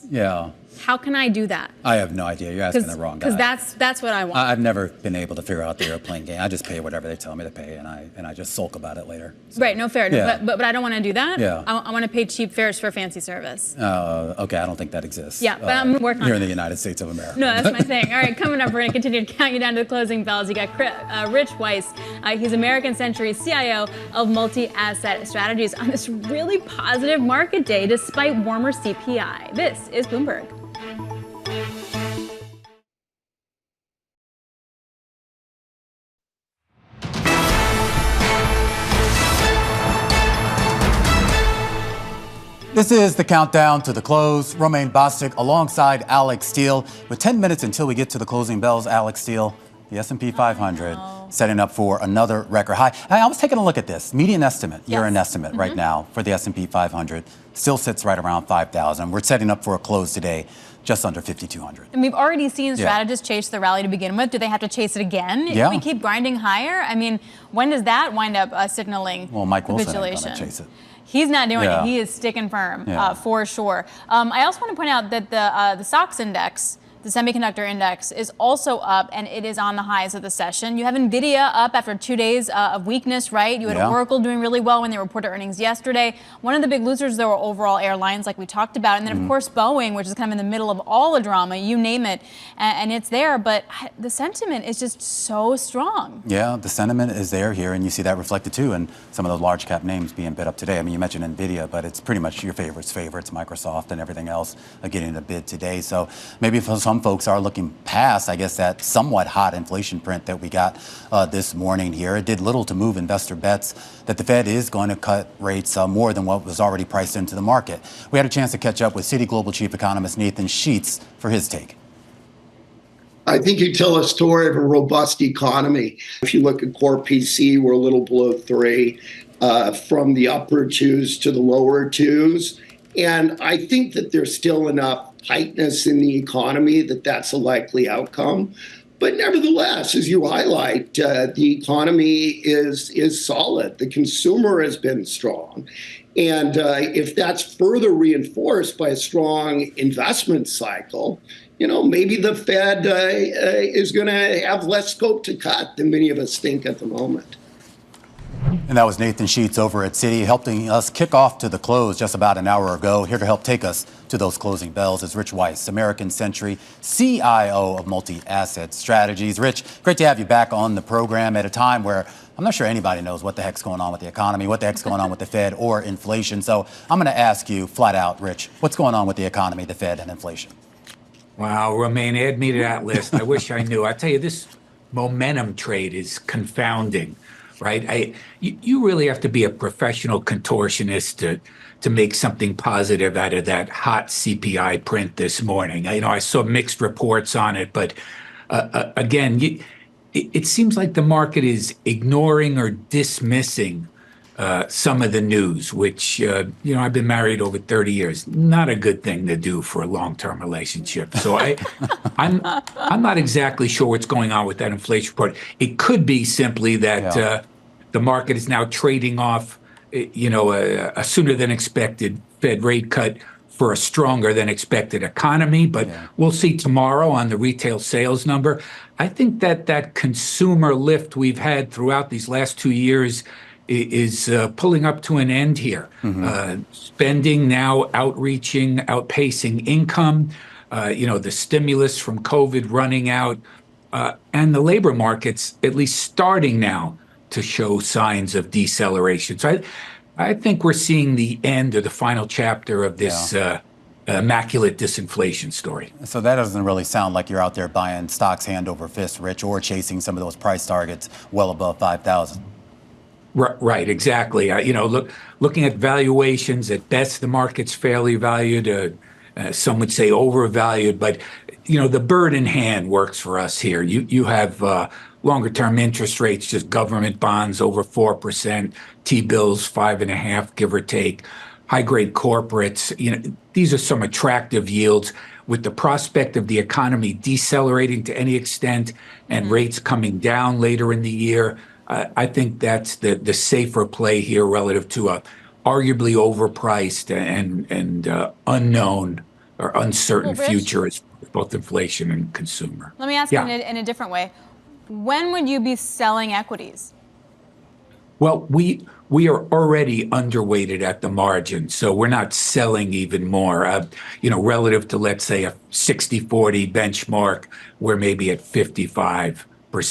Yeah. How can I do that? I have no idea. You're asking the wrong guy. Because that's what I want. I've never been able to figure out the airplane game. I just pay whatever they tell me to pay, and I just sulk about it later. So. Right, no, fair. Yeah. But I don't want to do that. Yeah. I want to pay cheap fares for fancy service. Okay, I don't think that exists. Yeah, but I'm working on it. Here in the United States of America. No, that's my thing. All right, coming up, we're going to continue to count you down to the closing bells. You got Rich Weiss. He's American Century's CIO of multi-asset strategies on this really positive market day despite warmer CPI. This is Bloomberg. This is the countdown to the close. Romaine Bostick alongside Alex Steele. With 10 minutes until we get to the closing bells, Alex Steele, the S&P 500 setting up for another record high. I was taking a look at this. Median estimate, year-end estimate right now for the S&P 500 still sits right around 5,000. We're setting up for a close today just under 5,200. And we've already seen strategists chase the rally to begin with. Do they have to chase it again if we keep grinding higher? I mean, when does that wind up signaling Mike Wilson capitulation? ain't gonna chase it. He's not doing it. He is sticking firm for sure. I also want to point out that the SOX index, the semiconductor index, is also up, and it is on the highs of the session. You have NVIDIA up after 2 days of weakness, right? You had Oracle doing really well when they reported earnings yesterday. One of the big losers, though, were overall airlines, like we talked about. And then, of course, Boeing, which is kind of in the middle of all the drama, you name it, and it's there. But the sentiment is just so strong. Yeah, the sentiment is there here, and you see that reflected, too, in some of those large cap names being bid up today. I mean, you mentioned NVIDIA, but it's pretty much your favorites, Microsoft and everything else getting a bid today. So maybe for some folks are looking past, I guess, that somewhat hot inflation print that we got this morning here. It did little to move investor bets that the Fed is going to cut rates more than what was already priced into the market. We had a chance to catch up with Citi Global Chief Economist Nathan Sheets for his take. I think you tell a story of a robust economy. If you look at core PC, we're a little below 3, from the upper 2s to the lower 2s. And I think that there's still enough tightness in the economy that's a likely outcome. But nevertheless, as you highlight, the economy is solid. The consumer has been strong. And if that's further reinforced by a strong investment cycle, maybe the Fed is going to have less scope to cut than many of us think at the moment. And that was Nathan Sheets over at Citi, helping us kick off to the close just about an hour ago. Here to help take us to those closing bells is Rich Weiss, American Century CIO of Multi-Asset Strategies. Rich, great to have you back on the program at a time where I'm not sure anybody knows what the heck's going on with the economy, what the heck's going on with the Fed or inflation. So I'm going to ask you flat out, Rich, what's going on with the economy, the Fed, and inflation? Wow, Romaine, add me to that list. I wish I knew. I tell you, this momentum trade is confounding. Right? You really have to be a professional contortionist to make something positive out of that hot CPI print this morning. I saw mixed reports on it, but again, it seems like the market is ignoring or dismissing some of the news, which, I've been married over 30 years. Not a good thing to do for a long-term relationship. So I'm not exactly sure what's going on with that inflation report. It could be simply that the market is now trading off, a sooner than expected Fed rate cut for a stronger than expected economy. But we'll see tomorrow on the retail sales number. I think that consumer lift we've had throughout these last 2 years is pulling up to an end here. Spending now outpacing income, the stimulus from COVID running out, and the labor markets at least starting now to show signs of deceleration. So I think we're seeing the end or the final chapter of this immaculate disinflation story. So that doesn't really sound like you're out there buying stocks hand over fist, Rich, or chasing some of those price targets well above 5,000. Right, exactly. Looking at valuations, at best the market's fairly valued. Some would say overvalued, but the bird in hand works for us here. You have longer term interest rates, just government bonds over 4%, T-bills 5.5%, give or take. High grade corporates. These are some attractive yields. With the prospect of the economy decelerating to any extent and rates coming down later in the year, I think that's the safer play here relative to a arguably overpriced and unknown or uncertain future as both inflation and consumer. Let me ask you in a different way. When would you be selling equities? Well, we are already underweighted at the margin, so we're not selling even more. Relative to, let's say, a 60-40 benchmark, we're maybe at 55%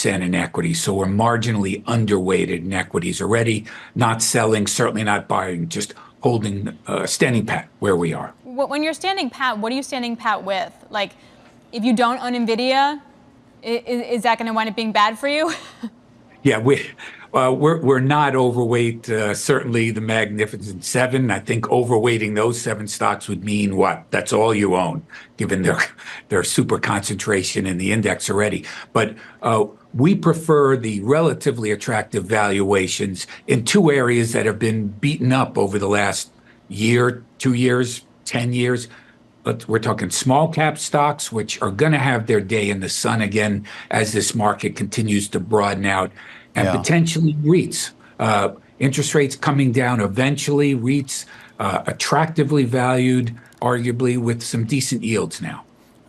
in equities. So we're marginally underweighted in equities already, not selling, certainly not buying, just holding, standing pat where we are. When you're standing pat, what are you standing pat with? Like, if you don't own NVIDIA, is that going to wind up being bad for you? Yeah, we're not overweight, certainly the Magnificent Seven. I think overweighting those 7 stocks would mean what? That's all you own, given their super concentration in the index already. But we prefer the relatively attractive valuations in 2 areas that have been beaten up over the last year, 2 years, 10 years. But we're talking small cap stocks, which are going to have their day in the sun again as this market continues to broaden out, and potentially REITs. Interest rates coming down eventually, REITs attractively valued, arguably with some decent yields now.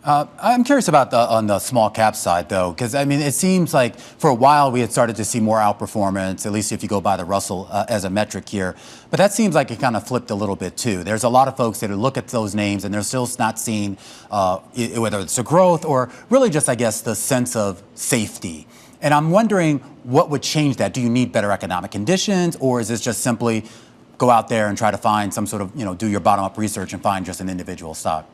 I'm curious about on the small cap side, though, because, it seems like for a while we had started to see more outperformance, at least if you go by the Russell as a metric here. But that seems like it kind of flipped a little bit, too. There's a lot of folks that look at those names and they're still not seeing whether it's a growth or really just, I guess, the sense of safety. And I'm wondering what would change that. Do you need better economic conditions, or is this just simply go out there and try to find some sort of, do your bottom-up research and find just an individual stock?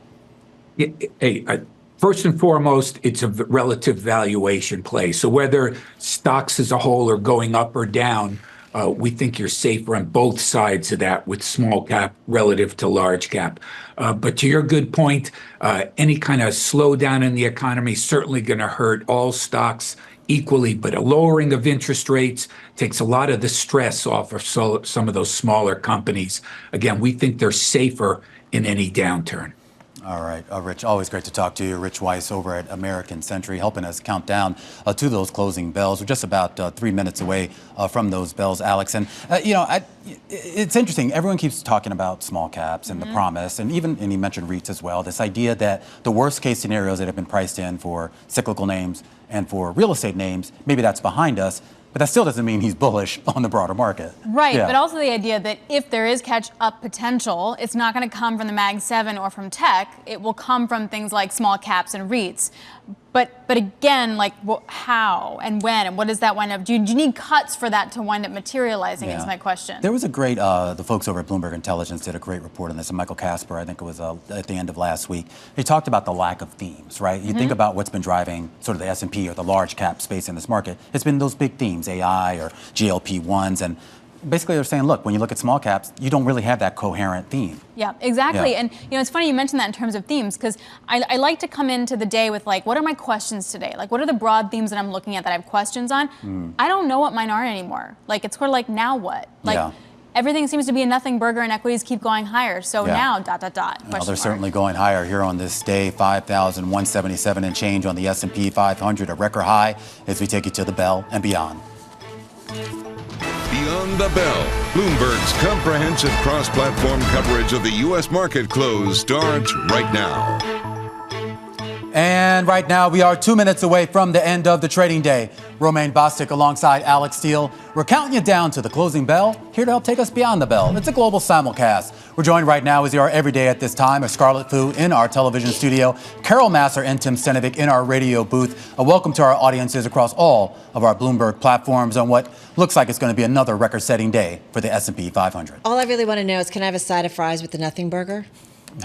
First and foremost, it's a relative valuation play. So whether stocks as a whole are going up or down, we think you're safer on both sides of that with small cap relative to large cap. But to your good point, any kind of slowdown in the economy is certainly going to hurt all stocks equally, but a lowering of interest rates takes a lot of the stress off of some of those smaller companies. Again, we think they're safer in any downturn. All right, Rich, always great to talk to you. Rich Weiss over at American Century, helping us count down to those closing bells. We're just about 3 minutes away from those bells, Alex. And, it's interesting. Everyone keeps talking about small caps and the promise, and you mentioned REITs as well, this idea that the worst case scenarios that have been priced in for cyclical names and for real estate names, maybe that's behind us. But that still doesn't mean he's bullish on the broader market. Right, but also the idea that if there is catch-up potential, it's not going to come from the Mag 7 or from tech. It will come from things like small caps and REITs. But again, how and when and what does that wind up? Do you need cuts for that to wind up materializing is my question. There was a great, the folks over at Bloomberg Intelligence did a great report on this, and Michael Casper, I think it was at the end of last week. He talked about the lack of themes, right? You think about what's been driving sort of the S&P or the large cap space in this market. It's been those big themes, AI or GLP-1s, and basically they're saying, look, when you look at small caps, you don't really have that coherent theme. Yeah, exactly. And, it's funny you mentioned that in terms of themes, because I like to come into the day with, what are my questions today? What are the broad themes that I'm looking at that I have questions on? I don't know what mine are anymore. It's sort of now what? everything seems to be a nothing burger and equities keep going higher. So now, ... Well, they're mark. certainly going higher here on this day. 5,177 and change on the S&P 500, a record high as we take you to the bell and beyond. Beyond the Bell, Bloomberg's comprehensive cross-platform coverage of the U.S. market close starts right now. And right now, we are 2 minutes away from the end of the trading day. Romaine Bostick alongside Alex Steele. We're counting you down to the closing bell, here to help take us beyond the bell. It's a global simulcast. We're joined right now, as you are every day at this time, of Scarlett Fu in our television studio, Carol Masser and Tim Stenovic in our radio booth. A welcome to our audiences across all of our Bloomberg platforms on what looks like it's going to be another record-setting day for the S&P 500. All I really want to know is, can I have a side of fries with the nothing burger?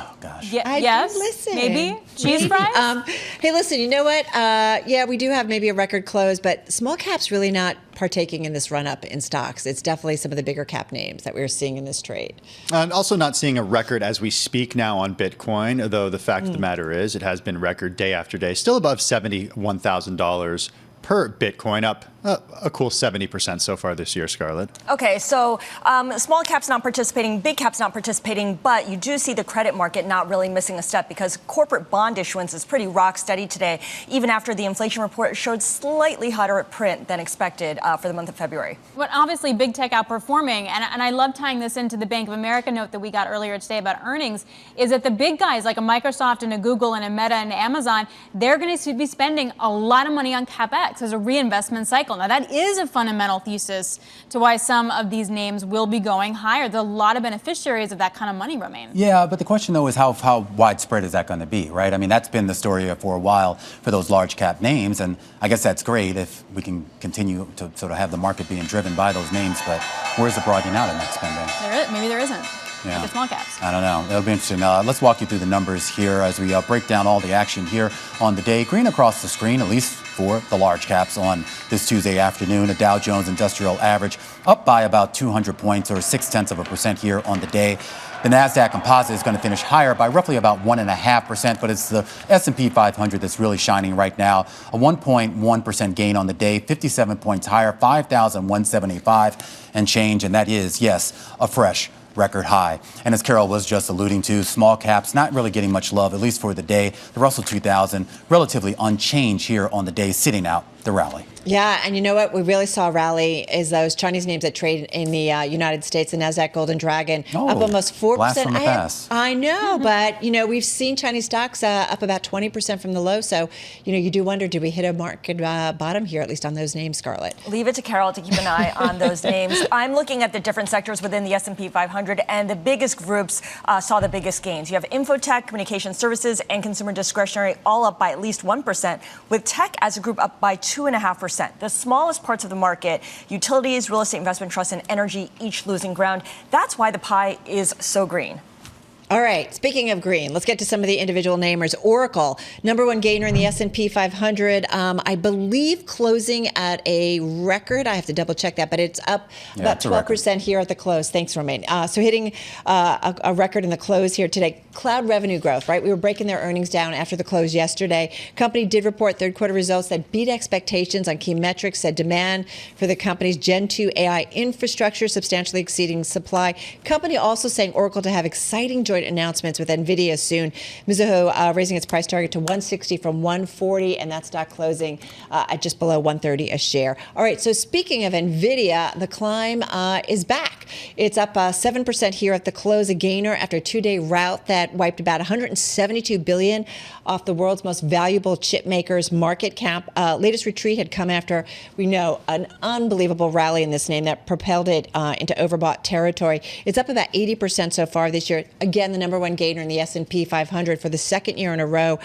Oh, gosh. Yes. Listen. Maybe. Cheese fries? Hey, listen, you know what? Yeah, we do have maybe a record close, but small caps really not partaking in this run-up in stocks. It's definitely some of the bigger cap names that we're seeing in this trade. And also not seeing a record as we speak now on Bitcoin, though the fact of the matter is it has been record day after day, still above $71,000 per Bitcoin, up a cool 70% so far this year, Scarlett. Okay, so small caps not participating, big caps not participating, but you do see the credit market not really missing a step because corporate bond issuance is pretty rock steady today, even after the inflation report showed slightly hotter print than expected for the month of February. But obviously, big tech outperforming, and I love tying this into the Bank of America note that we got earlier today about earnings, is that the big guys like a Microsoft and a Google and a Meta and Amazon, they're going to be spending a lot of money on CapEx as a reinvestment cycle. Now, that is a fundamental thesis to why some of these names will be going higher. There are a lot of beneficiaries of that kind of money, Romaine. Yeah, but the question, though, is how widespread is that going to be, right? I mean, that's been the story for a while for those large cap names, and I guess that's great if we can continue to sort of have the market being driven by those names, but where's the broadening out in that spending? Maybe there isn't. Yeah. The small caps. I don't know. It'll be interesting. Let's walk you through the numbers here as we break down all the action here on the day. Green across the screen, at least for the large caps on this Tuesday afternoon. A Dow Jones Industrial Average up by about 200 points or 0.6% here on the day. The NASDAQ Composite is going to finish higher by roughly about 1.5%, but it's the S&P 500 that's really shining right now. A 1.1% gain on the day, 57 points higher, 5,175 and change, and that is, yes, a fresh record high. And as Carol was just alluding to, small caps not really getting much love, at least for the day. The Russell 2000 relatively unchanged here on the day, sitting out the rally. Yeah, and you know what? We really saw a rally is those Chinese names that trade in the United States, the NASDAQ Golden Dragon, up almost 4%. Blast from the past. I know, but, you know, we've seen Chinese stocks up about 20% from the low. So, you know, you do wonder, do we hit a market bottom here, at least on those names, Scarlett? Leave it to Carol to keep an eye on those names. I'm looking at the different sectors within the S&P 500, and the biggest groups saw the biggest gains. You have infotech, communication services, and consumer discretionary all up by at least 1%, with tech as a group up by 2.5%. The smallest parts of the market, utilities, real estate investment trusts, and energy, each losing ground. That's why the pie is so green. All right. Speaking of green, let's get to some of the individual namers. Oracle, number one gainer in the S&P 500. I believe closing at a record. I have to double check that, but it's up about 12% here at the close. Thanks, Romaine. So hitting a record in the close here today. Cloud revenue growth, right? We were breaking their earnings down after the close yesterday. Company did report third quarter results that beat expectations on key metrics, said demand for the company's Gen 2 AI infrastructure substantially exceeding supply. Company also saying Oracle to have exciting joint announcements with NVIDIA soon. Mizuho raising its price target to 160 from 140, and that stock closing at just below 130 a share. All right, so speaking of NVIDIA, the climb is back. It's up 7% here at the close, a gainer after a two-day rout that wiped about $172 billion off the world's most valuable chip makers' market cap. Latest retreat had come after, we know, an unbelievable rally in this name that propelled it into overbought territory. It's up about 80% so far this year. Again, the number one gainer in the S&P 500 for the second year in a row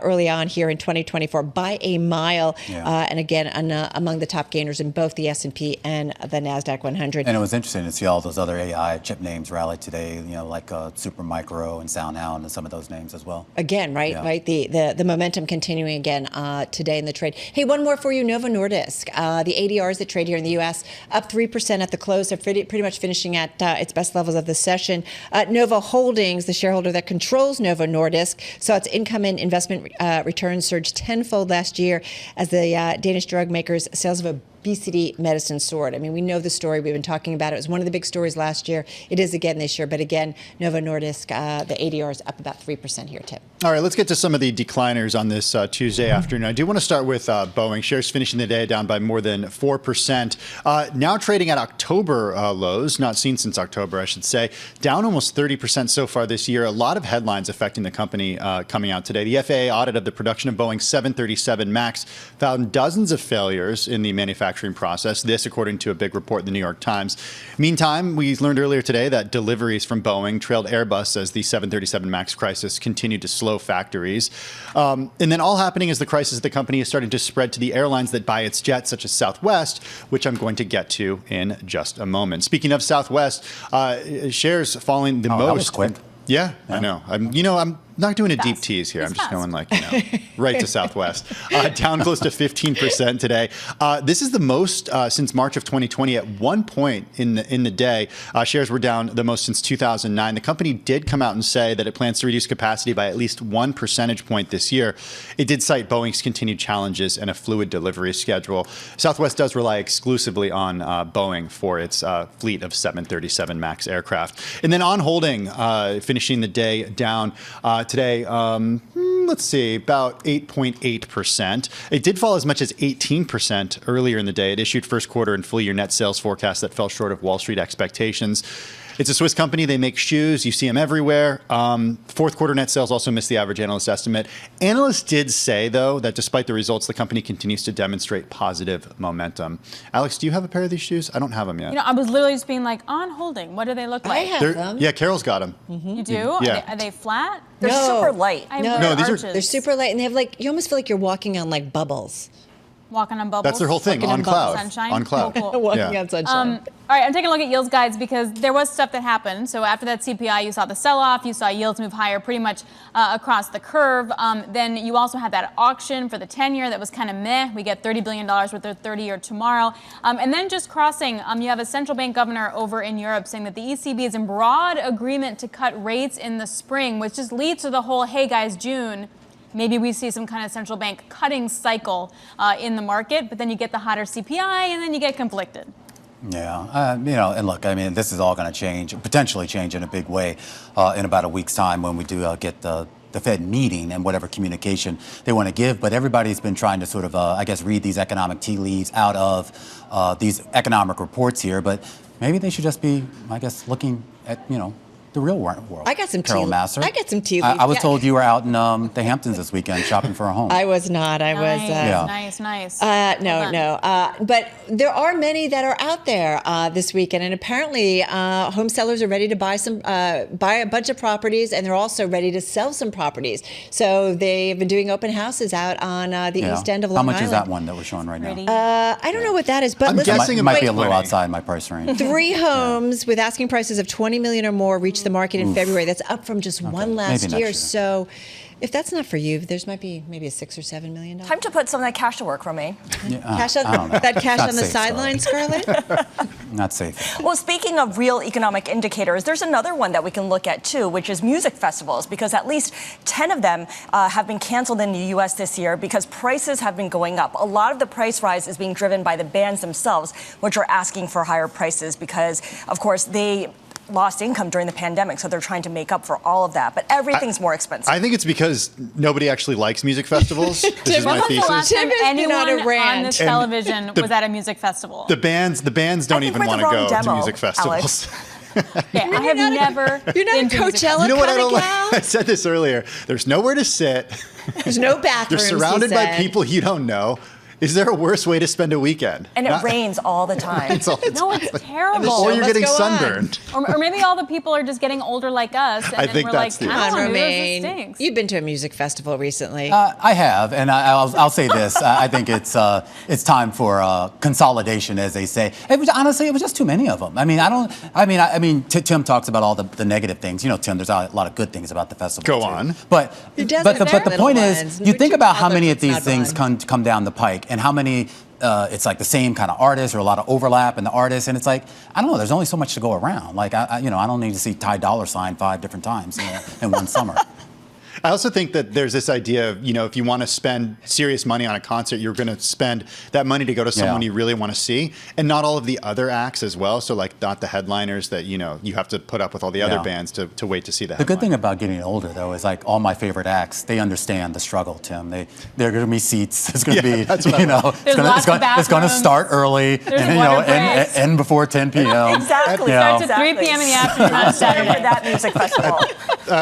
early on here in 2024 by a mile. Yeah. And again, among the top gainers in both the S&P and the NASDAQ 100. And it was interesting to see all those other AI chip names rally today, you know, like Supermicro and SoundHound and some of those names as well. Again, right? Yeah. Right. The momentum continuing again today in the trade. Hey, one more for you, Novo Nordisk. The ADRs that trade here in the U.S. up 3% at the close. They're pretty much finishing at its best levels of the session. Novo Holdings, the shareholder that controls Novo Nordisk, saw its income and investment returns surge tenfold last year as the Danish drug maker's sales of obesity medicine soared. I mean, we know the story. We've been talking about it. It was one of the big stories last year. It is again this year. But again, Novo Nordisk, the ADR is up about 3% here, Tim. All right, let's get to some of the decliners on this Tuesday afternoon. I do want to start with Boeing. Shares finishing the day down by more than 4%. Now trading at October lows, not seen since October, I should say. Down almost 30% so far this year. A lot of headlines affecting the company coming out today. The FAA audit of the production of Boeing's 737 MAX found dozens of failures in the manufacturing process. This, according to a big report in the New York Times. Meantime, we learned earlier today that deliveries from Boeing trailed Airbus as the 737 MAX crisis continued to slow factories. And then all happening as the crisis of the company is starting to spread to the airlines that buy its jets, such as Southwest, which I'm going to get to in just a moment. Speaking of Southwest, shares falling the most. That was quick. Yeah, I know. I'm not doing a deep tease here. I'm just going right to Southwest. Down close to 15% today. This is the most since March of 2020. At one point in the day, shares were down the most since 2009. The company did come out and say that it plans to reduce capacity by at least 1 percentage point this year. It did cite Boeing's continued challenges and a fluid delivery schedule. Southwest does rely exclusively on Boeing for its fleet of 737 MAX aircraft. And then on holding, finishing the day down today, let's see, about 8.8%. It did fall as much as 18% earlier in the day. It issued first quarter and full year net sales forecasts that fell short of Wall Street expectations. It's a Swiss company. They make shoes. You see them everywhere. Fourth quarter net sales also missed the average analyst estimate. Analysts did say, though, that despite the results, the company continues to demonstrate positive momentum. Alex, do you have a pair of these shoes? I don't have them yet. I was literally just being like, on holding. What do they look like? I have them. Yeah, Carol's got them. You do? Yeah. Are they flat? They're super light. No, they're super light, and they have you almost feel like you're walking on bubbles. Walking on bubbles. That's their whole thing, on cloud. Sunshine. On cloud. Cool. Walking on sunshine. All right, I'm taking a look at yields guides because there was stuff that happened. So after that CPI, you saw the sell-off. You saw yields move higher pretty much across the curve. Then you also had that auction for the 10-year that was kind of meh. We get $30 billion worth of 30-year tomorrow. And then just crossing, you have a central bank governor over in Europe saying that the ECB is in broad agreement to cut rates in the spring, which just leads to the whole, hey guys, June, maybe we see some kind of central bank cutting cycle in the market, but then you get the hotter CPI and then you get conflicted. Yeah, and look, I mean, this is all going to change, potentially change in a big way in about a week's time when we do get the Fed meeting and whatever communication they want to give. But everybody's been trying to sort of, read these economic tea leaves out of these economic reports here. But maybe they should just be, looking at, the real world. I got some Carol tea. Massar. I got some tea leaves. I was told you were out in the Hamptons this weekend shopping for a home. I was not. I was. Nice. No. But there are many that are out there this weekend, and apparently home sellers are ready to buy a bunch of properties, and they're also ready to sell some properties. So they've been doing open houses out on the east end of Long Island. How much is that one that we're showing right now? I don't know what that is, but I'm guessing it might be a little outside my price range. 3 homes with asking prices of $20 million or more reached the market in February. That's up from just one last year. So if that's not for you, there's might be maybe a $6 or $7 million. Time to put some of that cash to work, Romaine. Cash on the sidelines, Scarlett? Not safe. Well, speaking of real economic indicators, there's another one that we can look at too, which is music festivals, because at least 10 of them have been canceled in the U.S. this year because prices have been going up. A lot of the price rise is being driven by the bands themselves, which are asking for higher prices because, of course, they lost income during the pandemic, so they're trying to make up for all of that. But everything's more expensive. I think it's because nobody actually likes music festivals. This is my thesis. When was the last time anyone on this television was at a music festival? The bands don't even want to go to music festivals. Yeah, I have never. You're not a Coachella. You know what I don't like? I said this earlier. There's nowhere to sit. There's no bathrooms. You're surrounded by people you don't know. Is there a worse way to spend a weekend? And it rains all the time. No, it's terrible. Or you're getting sunburned. Or maybe all the people are just getting older like us. And I then think we're that's like, the I don't know, Romaine, this stinks. You've been to a music festival recently. I have, and I'll say this. I think it's time for consolidation, as they say. Honestly, it was just too many of them. Tim talks about all the negative things. Tim, there's a lot of good things about the festival. Go on. But the point is, you think about how many of these things come down the pike, and how many. It's like the same kind of artists or a lot of overlap in the artists. And it's like, I don't know, there's only so much to go around. Like, I don't need to see Ty Dolla $5 different times in one summer. I also think that there's this idea of, if you want to spend serious money on a concert, you're going to spend that money to go to someone you really want to see, and not all of the other acts as well. So like not the headliners that, you have to put up with all the other bands to wait to see the headline. The good thing about getting older, though, is like all my favorite acts, they understand the struggle, Tim. They're going to be seats. It's going to be, it's going to start early and end before 10 p.m. Exactly. Starts at 3 p.m. in the afternoon on Saturday. For that music festival.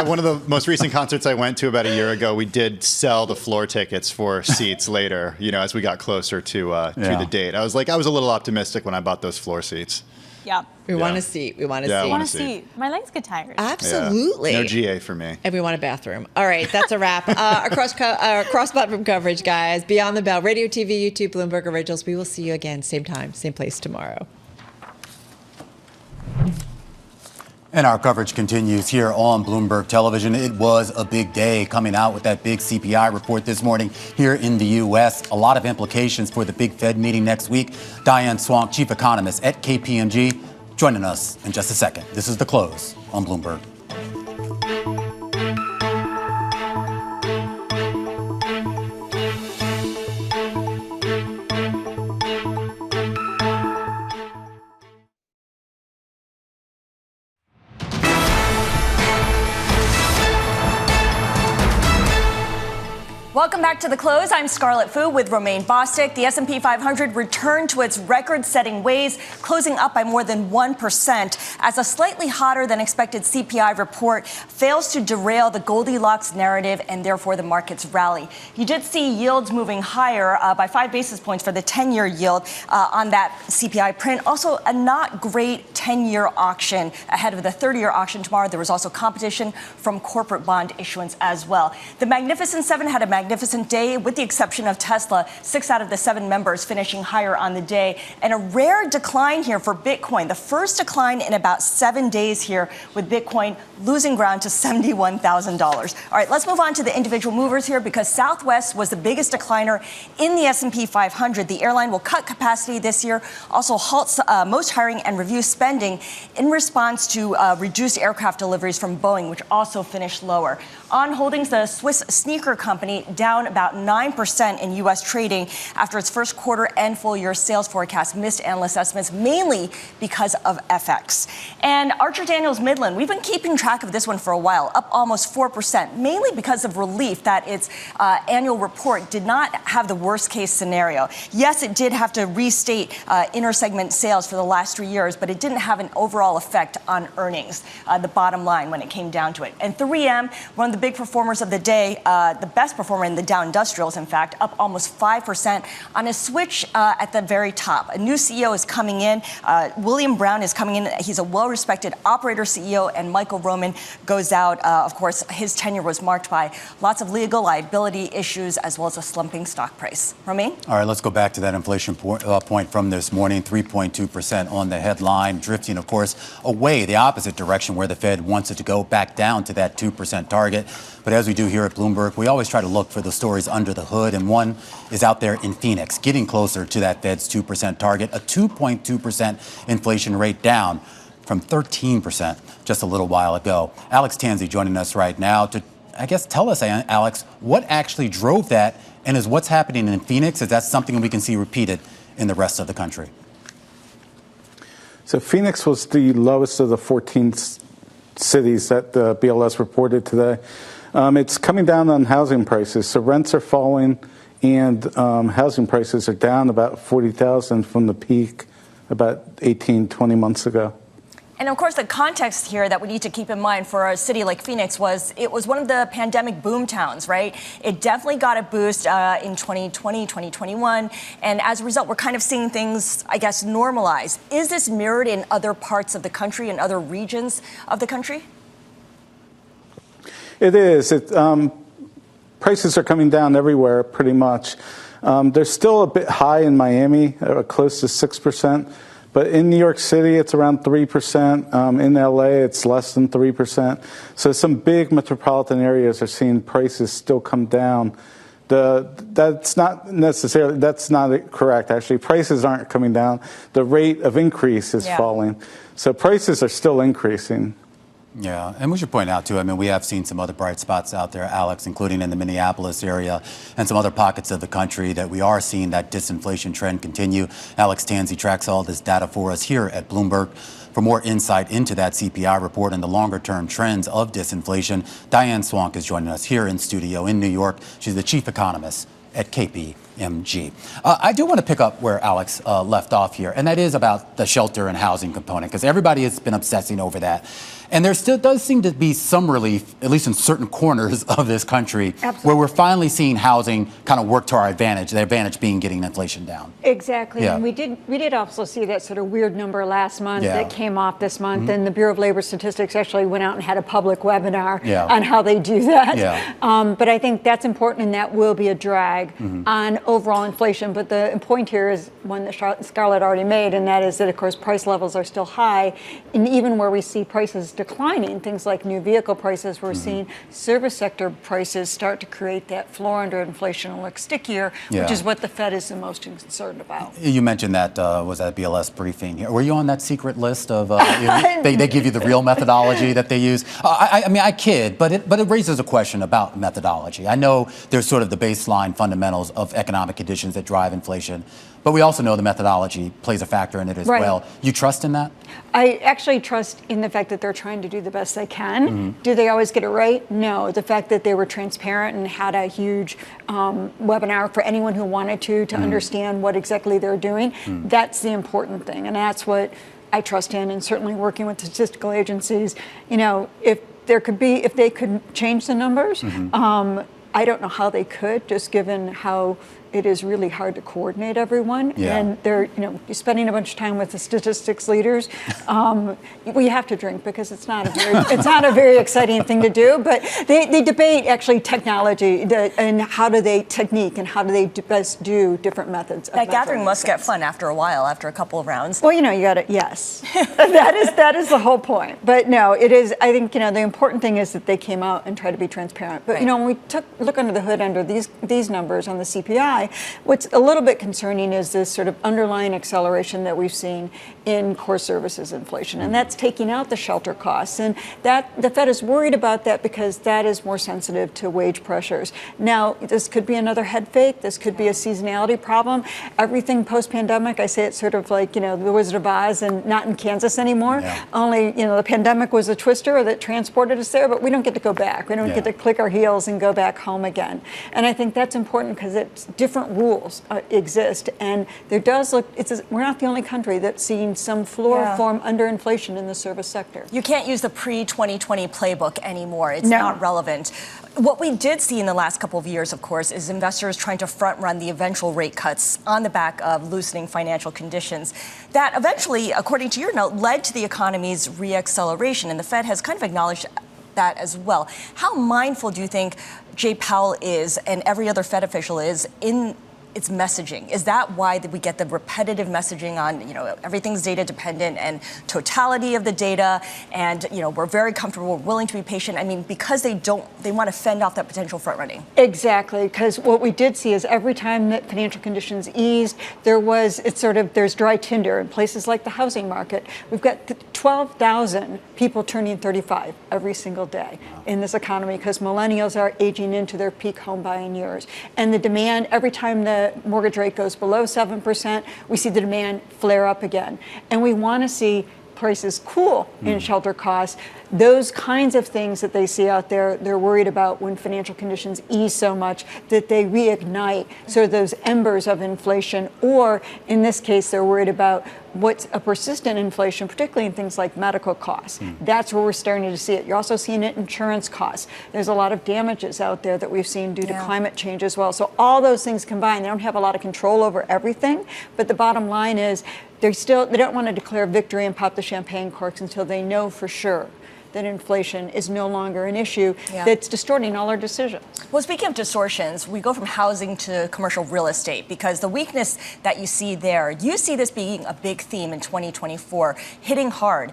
One of the most recent concerts I went to about a year ago, we did sell the floor tickets for seats later, as we got closer to the date. I was a little optimistic when I bought those floor seats. Yeah. We want a seat. We want a seat. I want a seat. My legs get tired. Absolutely. No GA for me. And we want a bathroom. All right, that's a wrap. Cross-platform coverage, guys. Beyond the Bell, radio, TV, YouTube, Bloomberg Originals. We will see you again, same time, same place tomorrow. And our coverage continues here on Bloomberg Television. It was a big day coming out with that big CPI report this morning here in the U.S. A lot of implications for the big Fed meeting next week. Diane Swonk, chief economist at KPMG, joining us in just a second. This is The Close on Bloomberg. Welcome back to The Close. I'm Scarlett Fu with Romaine Bostick. The S&P 500 returned to its record-setting ways, closing up by more than 1% as a slightly hotter than expected CPI report fails to derail the Goldilocks narrative and therefore the market's rally. You did see yields moving higher by 5 basis points for the 10-year yield on that CPI print. Also, a not great 10-year auction ahead of the 30-year auction tomorrow. There was also competition from corporate bond issuance as well. The Magnificent Seven had a magnificent day, with the exception of Tesla. 6 out of the 7 members finishing higher on the day. And a rare decline here for Bitcoin. The first decline in about 7 days here, with Bitcoin losing ground to $71,000. All right, let's move on to the individual movers here, because Southwest was the biggest decliner in the S&P 500. The airline will cut capacity this year, also halts most hiring and review spending in response to reduced aircraft deliveries from Boeing, which also finished lower. On Holdings, the Swiss sneaker company, down about 9% in U.S. trading after its first quarter and full year sales forecast missed analyst estimates, mainly because of FX. And Archer Daniels Midland, we've been keeping track of this one for a while, up almost 4%, mainly because of relief that its annual report did not have the worst case scenario. Yes, it did have to restate intersegment sales for the last 3 years, but it didn't have an overall effect on earnings, the bottom line when it came down to it. And 3M, one of the big performers of the day, the best performer in the Dow Industrials, in fact, up almost 5% on a switch at the very top. A new CEO is coming in. William Brown is coming in. He's a well-respected operator CEO, and Michael Roman goes out. Of course, his tenure was marked by lots of legal liability issues as well as a slumping stock price. Romaine? All right, let's go back to that inflation point from this morning, 3.2% on the headline, drifting, of course, away the opposite direction where the Fed wants it to go, back down to that 2% target. But as we do here at Bloomberg, we always try to look for the stories under the hood, and one is out there in Phoenix, getting closer to that Fed's 2% target, a 2.2% inflation rate, down from 13% just a little while ago. Alex Tanzi joining us right now to, I guess, tell us, Alex, what actually drove that, and is what's happening in Phoenix, is that something we can see repeated in the rest of the country? So Phoenix was the lowest of the 14 cities that the BLS reported today. It's coming down on housing prices. So rents are falling, and housing prices are down about 40,000 from the peak about 18, 20 months ago. And of course, the context here that we need to keep in mind for a city like Phoenix was it was one of the pandemic boom towns, right? It definitely got a boost in 2020, 2021. And as a result, we're kind of seeing things, I guess, normalize. Is this mirrored in other parts of the country and other regions of the country? It is. Prices are coming down everywhere, pretty much. They're still a bit high in Miami, close to 6%. But in New York City, it's around 3%. In LA, it's less than 3%. So some big metropolitan areas are seeing prices still come down. That's not correct, actually. Prices aren't coming down. The rate of increase is falling. So prices are still increasing. Yeah, and we should point out, too, I mean, we have seen some other bright spots out there, Alex, including in the Minneapolis area and some other pockets of the country that we are seeing that disinflation trend continue. Alex Tansey tracks all this data for us here at Bloomberg. For more insight into that CPI report and the longer-term trends of disinflation, Diane Swonk is joining us here in studio in New York. She's the chief economist at KPMG. I do want to pick up where Alex left off here, and that is about the shelter and housing component, because everybody has been obsessing over that. And there still does seem to be some relief, at least in certain corners of this country, where we're finally seeing housing kind of work to our advantage, the advantage being getting inflation down. Exactly. Yeah. And we did also see that sort of weird number last month that came off this month. And the Bureau of Labor Statistics actually went out and had a public webinar on how they do that. But I think that's important, and that will be a drag on overall inflation. But the point here is one that Scarlett already made, and that is that, of course, price levels are still high. And even where we see prices declining, things like new vehicle prices, we're seeing service sector prices start to create that floor under inflation and look stickier, which is what the Fed is the most concerned about. You mentioned that was at BLS briefing here. Were you on that secret list of they give you the real methodology that they use? I mean, I kid, but it raises a question about methodology. I know there's sort of the baseline fundamentals of economic conditions that drive inflation, but we also know the methodology plays a factor in it as well. You trust in that? I actually trust in the fact that they're trying to do the best they can. Do they always get it right? No. The fact that they were transparent and had a huge webinar for anyone who wanted to understand what exactly they're doing, that's the important thing. And that's what I trust in, and certainly working with statistical agencies. You know, if they could change the numbers, I don't know how they could, just given how it is really hard to coordinate everyone. And they're, you're spending a bunch of time with the statistics leaders. We have to drink because it's not a very exciting thing to do. But they debate actually technology and how do they best do different methods. That gathering must get fun after a while, after a couple of rounds. Well, you got to, yes. that is the whole point. But no, it is, I think, the important thing is that they came out and tried to be transparent. But, when we look under the hood under these numbers on the CPI, what's a little bit concerning is this sort of underlying acceleration that we've seen in core services inflation, and that's taking out the shelter costs. And that the Fed is worried about that because that is more sensitive to wage pressures. Now, this could be another head fake. This could be a seasonality problem. Everything post-pandemic, I say it's sort of like, the Wizard of Oz and not in Kansas anymore. Only, the pandemic was a twister that transported us there, but we don't get to go back. We don't get to click our heels and go back home again. And I think that's important because it's different rules exist, and there does look. We're not the only country that's seen some floor form underinflation in the service sector. You can't use the pre-2020 playbook anymore. It's not relevant. What we did see in the last couple of years, of course, is investors trying to front-run the eventual rate cuts on the back of loosening financial conditions. That eventually, according to your note, led to the economy's reacceleration, and the Fed has kind of acknowledged that as well. How mindful do you think Jay Powell is and every other Fed official is in its messaging? Is that why we get the repetitive messaging on, everything's data dependent and totality of the data, and, we're very comfortable, we're willing to be patient? I mean, because they want to fend off that potential front running. Exactly, because what we did see is every time that financial conditions eased, there's dry tinder in places like the housing market. We've got 12,000 people turning 35 every single day in this economy because millennials are aging into their peak home buying years. And the demand, every time the mortgage rate goes below 7%, we see the demand flare up again. And we want to see prices cool in shelter costs. Those kinds of things that they see out there, they're worried about when financial conditions ease so much that they reignite sort of those embers of inflation, or in this case, they're worried about what's a persistent inflation, particularly in things like medical costs. That's where we're starting to see it. You're also seeing it in insurance costs. There's a lot of damages out there that we've seen due to climate change as well. So all those things combined, they don't have a lot of control over everything, but the bottom line is they don't want to declare victory and pop the champagne corks until they know for sure that inflation is no longer an issue that's distorting all our decisions. Well, speaking of distortions, we go from housing to commercial real estate, because the weakness that you see there, you see this being a big theme in 2024, hitting hard.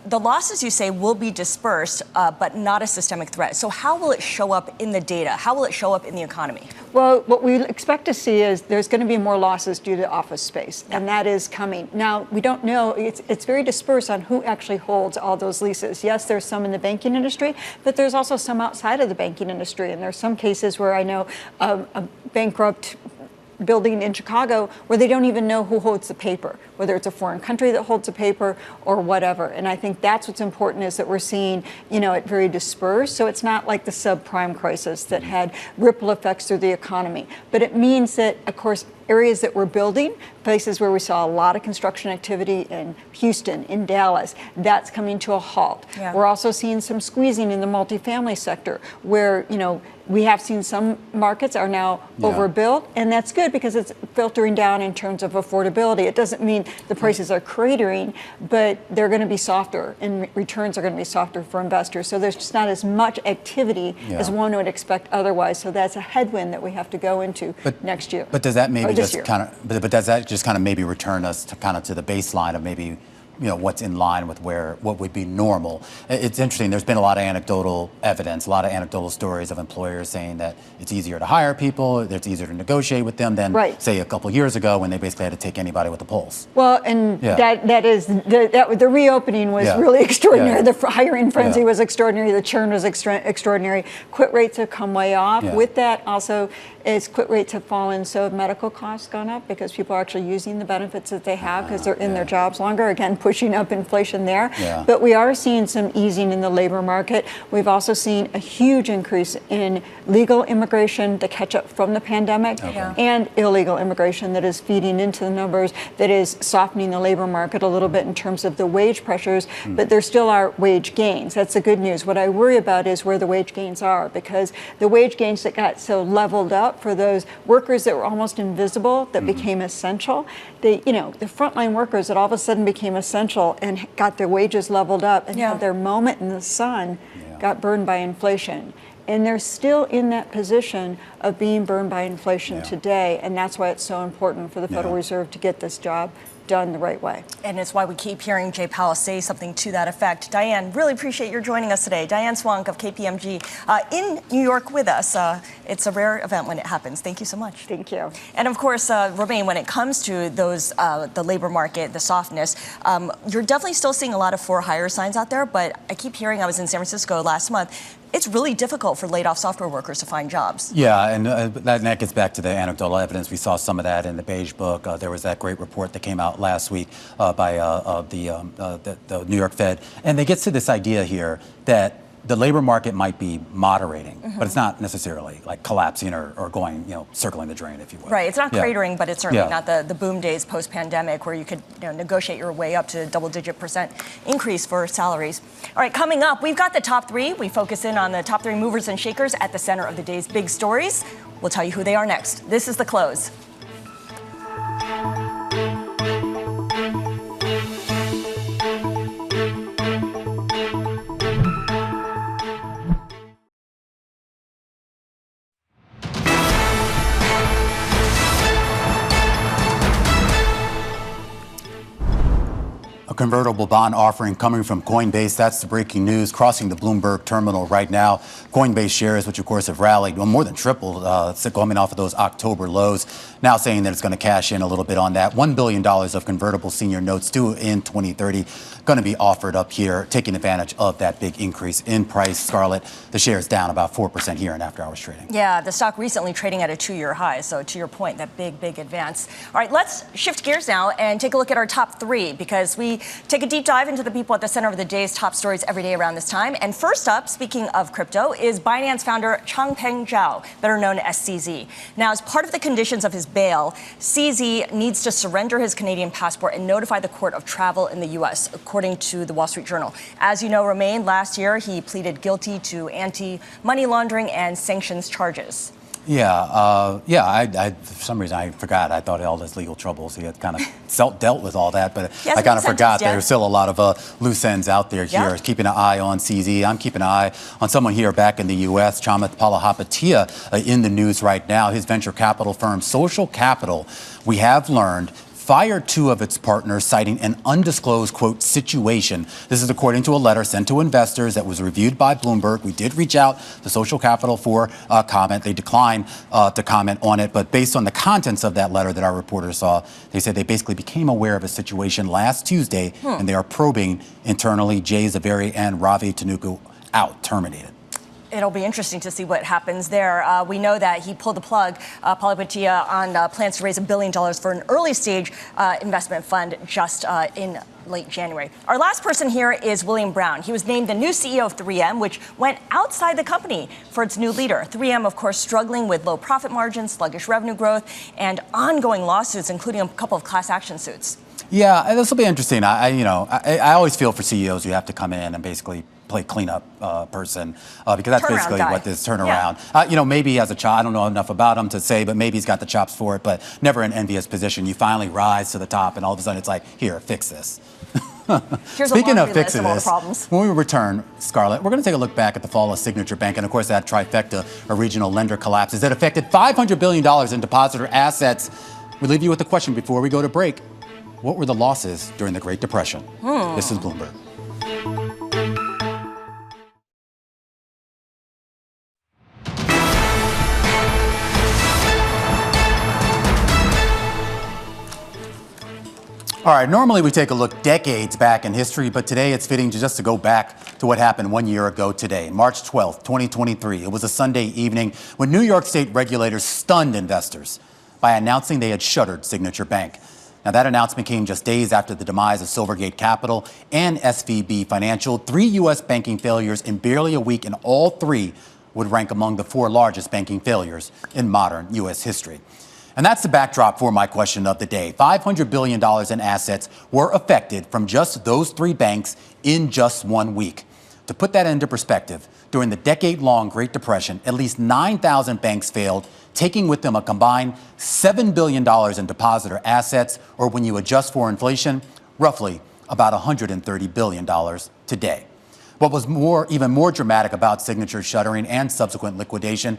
the losses, you say, will be dispersed, but not a systemic threat. So how will it show up in the data? How will it show up in the economy? Well, what we expect to see is there's going to be more losses due to office space, and that is coming. Now, we don't know. It's very dispersed on who actually holds all those leases. Yes, there's some in the banking industry, but there's also some outside of the banking industry. And there's some cases where I know a bankrupt building in Chicago where they don't even know who holds the paper, whether it's a foreign country that holds the paper or whatever. And I think that's what's important, is that we're seeing, it very dispersed. So it's not like the subprime crisis that had ripple effects through the economy. But it means that, of course, areas that we're building, places where we saw a lot of construction activity in Houston, in Dallas, that's coming to a halt. Yeah. We're also seeing some squeezing in the multifamily sector where, we have seen some markets are now overbuilt, and that's good because it's filtering down in terms of affordability. It doesn't mean the prices are cratering, but they're going to be softer, and returns are going to be softer for investors. So there's just not as much activity as one would expect otherwise. So that's a headwind that we have to go into next year. But does that maybe but does that just kind of maybe return us to kind of to the baseline of maybe what's in line with what would be normal? It's interesting. There's been a lot of anecdotal evidence, a lot of anecdotal stories of employers saying that it's easier to hire people, it's easier to negotiate with them than, say, a couple years ago when they basically had to take anybody with a pulse. Well, and the reopening was really extraordinary. The hiring frenzy was extraordinary. The churn was extraordinary. Quit rates have come way off. With that, also, as quit rates have fallen, so have medical costs gone up because people are actually using the benefits that they have because they're in their jobs longer. Again, pushing up inflation there. But we are seeing some easing in the labor market. We've also seen a huge increase in legal immigration to catch up from the pandemic and illegal immigration that is feeding into the numbers, that is softening the labor market a little bit in terms of the wage pressures, but there still are wage gains. That's the good news. What I worry about is where the wage gains are, because the wage gains that got so leveled up for those workers that were almost invisible, that became essential, the frontline workers that all of a sudden became essential and got their wages leveled up and had their moment in the sun got burned by inflation. And they're still in that position of being burned by inflation today. And that's why it's so important for the Federal Reserve to get this job done the right way. And it's why we keep hearing Jay Powell say something to that effect. Diane, really appreciate your joining us today. Diane Swonk of KPMG in New York with us. It's a rare event when it happens. Thank you so much. Thank you. And of course, Romaine, when it comes to those, the labor market, the softness, you're definitely still seeing a lot of for hire signs out there, but I keep hearing, I was in San Francisco last month, it's really difficult for laid off software workers to find jobs. Yeah, and that gets back to the anecdotal evidence. We saw some of that in the Beige Book. There was that great report that came out last week by the New York Fed. And it gets to this idea here that the labor market might be moderating, but it's not necessarily like collapsing or going, circling the drain, if you will. Right. It's not cratering, but it's certainly not the boom days post-pandemic where you could negotiate your way up to double-digit % increase for salaries. All right, coming up, we've got the top three. We focus in on the top three movers and shakers at the center of the day's big stories. We'll tell you who they are next. This is The Close. A convertible bond offering coming from Coinbase. That's the breaking news, crossing the Bloomberg terminal right now. Coinbase shares, which of course have rallied, more than tripled, coming off of those October lows, now saying that it's going to cash in a little bit on that. $1 billion of convertible senior notes due in 2030 going to be offered up here, taking advantage of that big increase in price. Scarlett, the shares down about 4% here in after-hours trading. Yeah, the stock recently trading at a 2-year high. So to your point, that big advance. All right, let's shift gears now and take a look at our top three, because we take a deep dive into the people at the center of the day's top stories every day around this time. And first up, speaking of crypto, is Binance founder Changpeng Zhao, better known as CZ. Now, as part of the conditions of his bail, CZ needs to surrender his Canadian passport and notify the court of travel in the U.S., according to the Wall Street Journal. As you know, Romaine, last year he pleaded guilty to anti-money laundering and sanctions charges. I for some reason I forgot. I thought all his legal troubles, he had kind of dealt with all that, but I kind of forgot there's still a lot of loose ends out there here. Keeping an eye on CZ. I'm keeping an eye on someone here back in the U.S., Chamath Palihapitiya, in the news right now. His venture capital firm, Social Capital, we have learned, fired 2 of its partners, citing an undisclosed, quote, situation. This is according to a letter sent to investors that was reviewed by Bloomberg. We did reach out to Social Capital for comment. They declined to comment on it. But based on the contents of that letter that our reporters saw, they said they basically became aware of a situation last Tuesday, and they are probing internally. Jay Zaveri and Ravi Tanuku out, terminated. It'll be interesting to see what happens there. We know that he pulled the plug, Palipatia, on plans to raise $1 billion for an early stage investment fund just in late January. Our last person here is William Brown. He was named the new CEO of 3M, which went outside the company for its new leader. 3M, of course, struggling with low profit margins, sluggish revenue growth, and ongoing lawsuits, including a couple of class action suits. Yeah, this will be interesting. I always feel for CEOs who have to come in and basically play cleanup person because that's Turnaround basically guy. what this turnaround. Maybe he has a chop. I don't know enough about him to say, but maybe he's got the chops for it. But never an envious position. You finally rise to the top, and all of a sudden it's like, here, fix this. Here's Speaking a of fixing all the this, problems. when we return, Scarlett, we're going to take a look back at the fall of Signature Bank and, of course, that trifecta of regional lender collapses that affected $500 billion in depositor assets. We leave you with a question before we go to break. What were the losses during the Great Depression? This is Bloomberg. All right, normally we take a look decades back in history, but today it's fitting just to go back to what happened 1 year ago today, March 12th, 2023. It was a Sunday evening when New York State regulators stunned investors by announcing they had shuttered Signature Bank. Now, that announcement came just days after the demise of Silvergate Capital and SVB Financial, 3 U.S. banking failures in barely a week, and all 3 would rank among the 4 largest banking failures in modern U.S. history. And that's the backdrop for my question of the day. $500 billion in assets were affected from just those 3 banks in just 1 week. To put that into perspective, during the decade-long Great Depression, at least 9,000 banks failed, taking with them a combined $7 billion in depositor assets, or when you adjust for inflation, roughly about $130 billion today. What was even more dramatic about Signature's shuttering and subsequent liquidation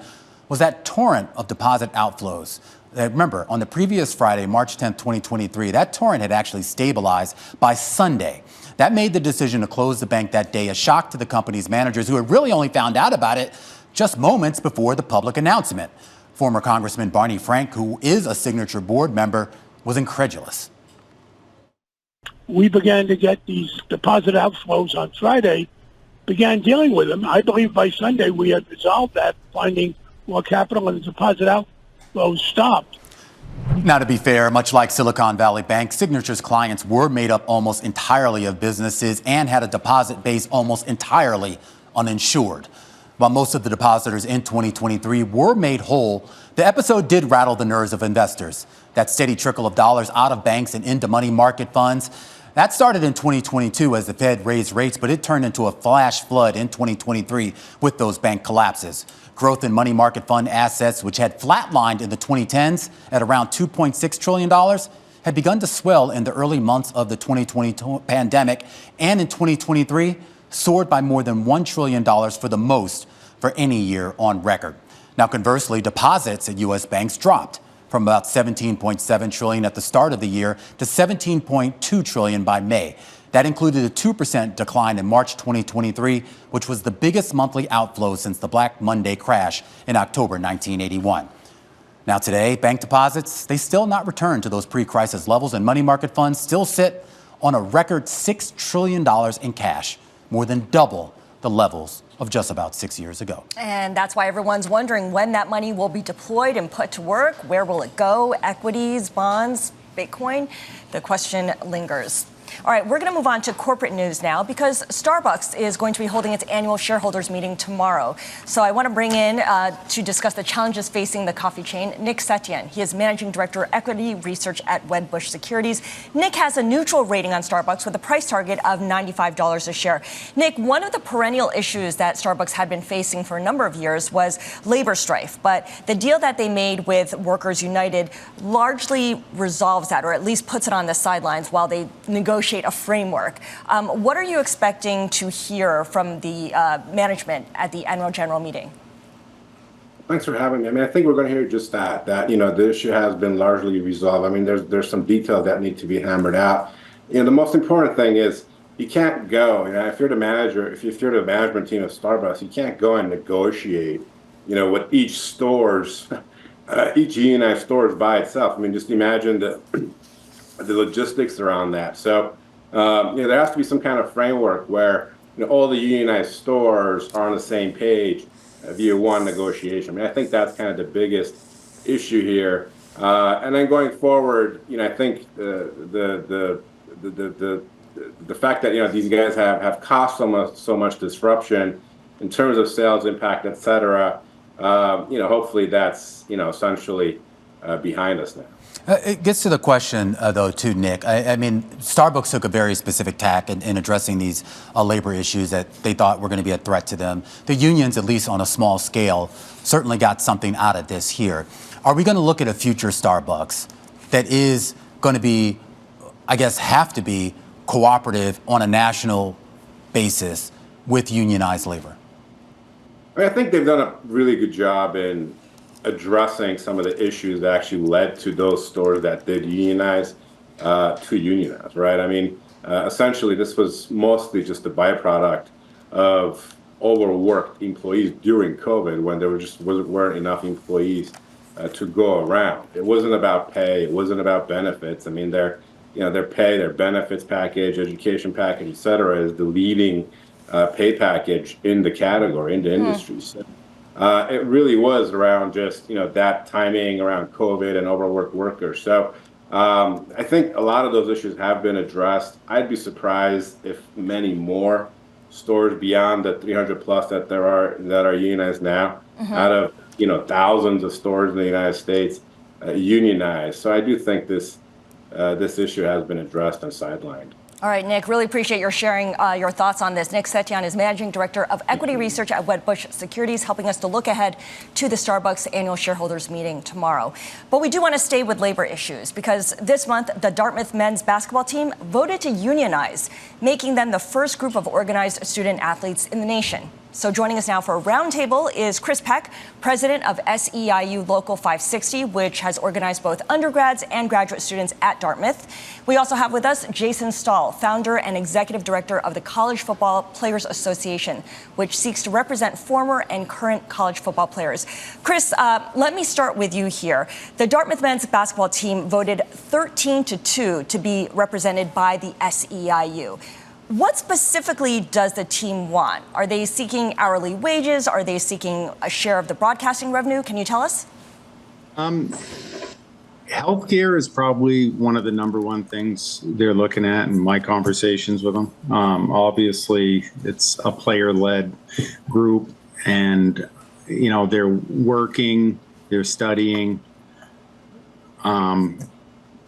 was that torrent of deposit outflows. Remember, on the previous Friday, March 10th, 2023, that torrent had actually stabilized by Sunday. That made the decision to close the bank that day a shock to the company's managers, who had really only found out about it just moments before the public announcement. Former Congressman Barney Frank, who is a Signature board member, was incredulous. We began to get these deposit outflows on Friday, began dealing with them. I believe by Sunday we had resolved that, finding more capital, and the deposit outflows stopped. Now, to be fair, much like Silicon Valley Bank, Signature's clients were made up almost entirely of businesses and had a deposit base almost entirely uninsured. While most of the depositors in 2023 were made whole, the episode did rattle the nerves of investors. That steady trickle of dollars out of banks and into money market funds, that started in 2022 as the Fed raised rates, but it turned into a flash flood in 2023 with those bank collapses. Growth in money market fund assets, which had flatlined in the 2010s at around $2.6 trillion, had begun to swell in the early months of the 2020 pandemic, and in 2023 soared by more than $1 trillion for the most for any year on record. Now, conversely, deposits at U.S. banks dropped from about $17.7 trillion at the start of the year to $17.2 trillion by May. That included a 2% decline in March 2023, which was the biggest monthly outflow since the Black Monday crash in October 1981. Now today, bank deposits, they still not returned to those pre-crisis levels, and money market funds still sit on a record $6 trillion in cash, more than double the levels of just about 6 years ago. And that's why everyone's wondering when that money will be deployed and put to work. Where will it go? Equities, bonds, Bitcoin? The question lingers. All right, we're going to move on to corporate news now, because Starbucks is going to be holding its annual shareholders meeting tomorrow. So I want to bring in to discuss the challenges facing the coffee chain, Nick Setyan. He is Managing Director, Equity Research at Wedbush Securities. Nick has a neutral rating on Starbucks with a price target of $95 a share. Nick, one of the perennial issues that Starbucks had been facing for a number of years was labor strife. But the deal that they made with Workers United largely resolves that, or at least puts it on the sidelines while they negotiate a framework. What are you expecting to hear from the management at the annual general meeting? Thanks for having me. I mean, I think we're going to hear just that the issue has been largely resolved. I mean, there's some details that need to be hammered out. The most important thing is you can't go, if you're the manager, if you're the management team of Starbucks, you can't go and negotiate, with each unionized stores by itself. I mean, just imagine the logistics around that. So, there has to be some kind of framework where, all the unionized stores are on the same page via one negotiation. I mean, I think that's kind of the biggest issue here. And then going forward, I think the fact that these guys have caused so much disruption in terms of sales impact, et cetera. Hopefully that's essentially behind us now. It gets to the question, though, too, Nick. I mean, Starbucks took a very specific tack in addressing these labor issues that they thought were going to be a threat to them. The unions, at least on a small scale, certainly got something out of this here. Are we going to look at a future Starbucks that is going to be, I guess, have to be cooperative on a national basis with unionized labor? I mean, I think they've done a really good job in addressing some of the issues that actually led to those stores that did unionize to unionize, right? I mean, essentially, this was mostly just a byproduct of overworked employees during COVID when there weren't enough employees to go around. It wasn't about pay. It wasn't about benefits. I mean, their pay, their benefits package, education package, et cetera, is the leading pay package in the category, in the industry. So, it really was around just, that timing around COVID and overworked workers. So I think a lot of those issues have been addressed. I'd be surprised if many more stores beyond the 300 plus that are unionized now, out of, thousands of stores in the United States unionized. So I do think this issue has been addressed and sidelined. All right, Nick, really appreciate your sharing your thoughts on this. Nick Setyan is Managing Director of Equity Research at Wedbush Securities, helping us to look ahead to the Starbucks annual shareholders meeting tomorrow. But we do want to stay with labor issues because this month, the Dartmouth men's basketball team voted to unionize, making them the first group of organized student athletes in the nation. So joining us now for a roundtable is Chris Peck, president of SEIU Local 560, which has organized both undergrads and graduate students at Dartmouth. We also have with us Jason Stahl, founder and executive director of the College Football Players Association, which seeks to represent former and current college football players. Chris, let me start with you here. The Dartmouth men's basketball team voted 13-2 to be represented by the SEIU. What specifically does the team want? Are they seeking hourly wages? Are they seeking a share of the broadcasting revenue? Can you tell us? Healthcare is probably one of the number one things they're looking at in my conversations with them. Obviously, it's a player-led group, and they're working, they're studying.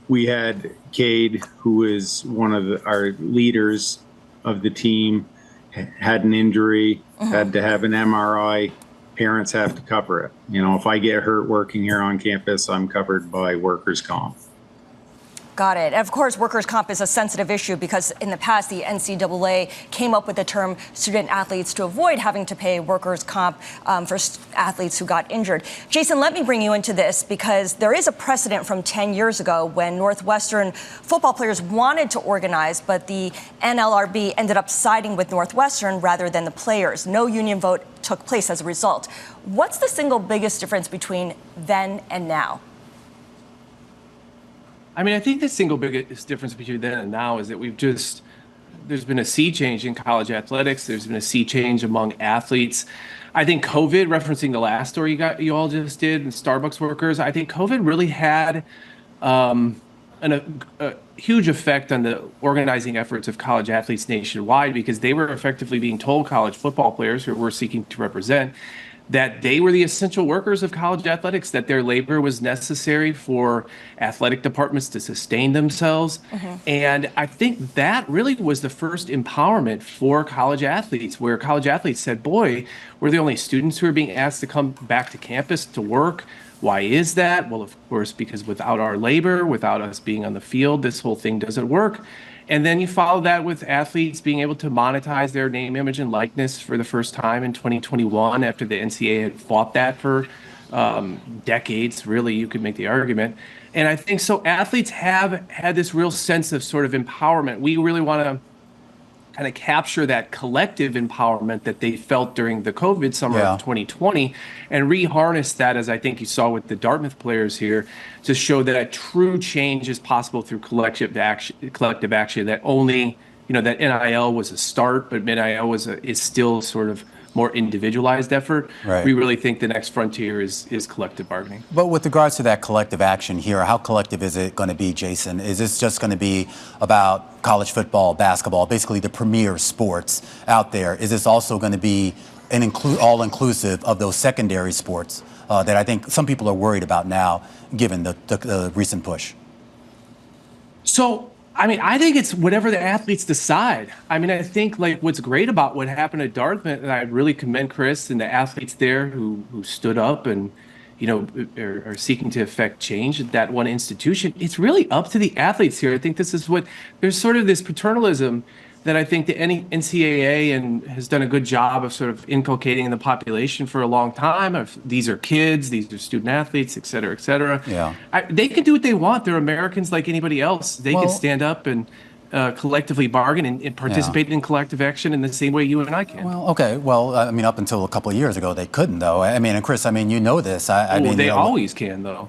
We had Cade, who is one of our leaders of the team, had an injury, had to have an MRI. Parents have to cover it. If I get hurt working here on campus, I'm covered by workers' comp. Got it. Of course, workers' comp is a sensitive issue because in the past, the NCAA came up with the term student athletes to avoid having to pay workers' comp for athletes who got injured. Jason, let me bring you into this because there is a precedent from 10 years ago when Northwestern football players wanted to organize, but the NLRB ended up siding with Northwestern rather than the players. No union vote took place as a result. What's the single biggest difference between then and now? I mean, I think the single biggest difference between then and now is that there's been a sea change in college athletics. There's been a sea change among athletes. I think COVID, referencing the last story you all just did, and Starbucks workers, I think COVID really had a huge effect on the organizing efforts of college athletes nationwide because they were effectively being told, college football players who we're seeking to represent, that they were the essential workers of college athletics, that their labor was necessary for athletic departments to sustain themselves. And I think that really was the first empowerment for college athletes, where college athletes said, boy, we're the only students who are being asked to come back to campus to work. Why is that? Well, of course, because without our labor, without us being on the field, this whole thing doesn't work. And then you follow that with athletes being able to monetize their name, image, and likeness for the first time in 2021 after the NCAA had fought that for decades, really, you could make the argument. And I think so athletes have had this real sense of sort of empowerment. We really want to kind of capture that collective empowerment that they felt during the COVID summer of 2020 and reharness that, as I think you saw with the Dartmouth players here, to show that true change is possible through collective action, that only, that NIL was a start, but NIL is still sort of more individualized effort. Right. We really think the next frontier is collective bargaining. But with regards to that collective action here, how collective is it going to be, Jason? Is this just going to be about college football, basketball, basically the premier sports out there? Is this also going to be all-inclusive of those secondary sports that I think some people are worried about now, given the recent push? So, I think it's whatever the athletes decide. I think like what's great about what happened at Dartmouth, and I really commend Chris and the athletes there who stood up and, are seeking to affect change at that one institution. It's really up to the athletes here. I think this is there's sort of this paternalism that I think the NCAA has done a good job of sort of inculcating in the population for a long time. These are kids, these are student athletes, et cetera, et cetera. Yeah. They can do what they want. They're Americans like anybody else. They can stand up and collectively bargain and participate in collective action in the same way you and I can. Well, okay. Well, up until a couple of years ago, they couldn't, though. And Chris, you know this. They always can, though.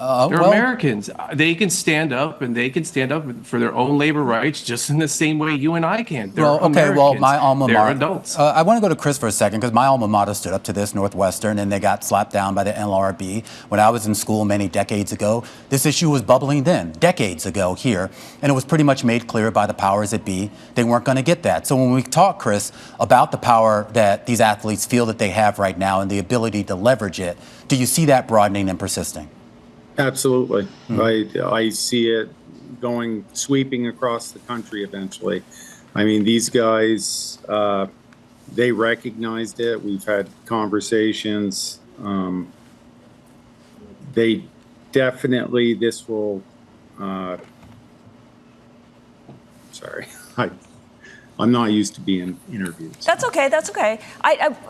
They're Americans. They can stand up, and they can stand up for their own labor rights just in the same way you and I can. They're Americans. My alma mater. They're adults. I want to go to Chris for a second because my alma mater stood up to this, Northwestern, and they got slapped down by the NLRB. When I was in school many decades ago, this issue was bubbling then, decades ago here, and it was pretty much made clear by the powers that be they weren't going to get that. So when we talk, Chris, about the power that these athletes feel that they have right now and the ability to leverage it, do you see that broadening and persisting? Absolutely. I see it sweeping across the country eventually. These guys, they recognized it. We've had conversations. They definitely, this will, sorry, I'm not used to being interviewed. That's okay.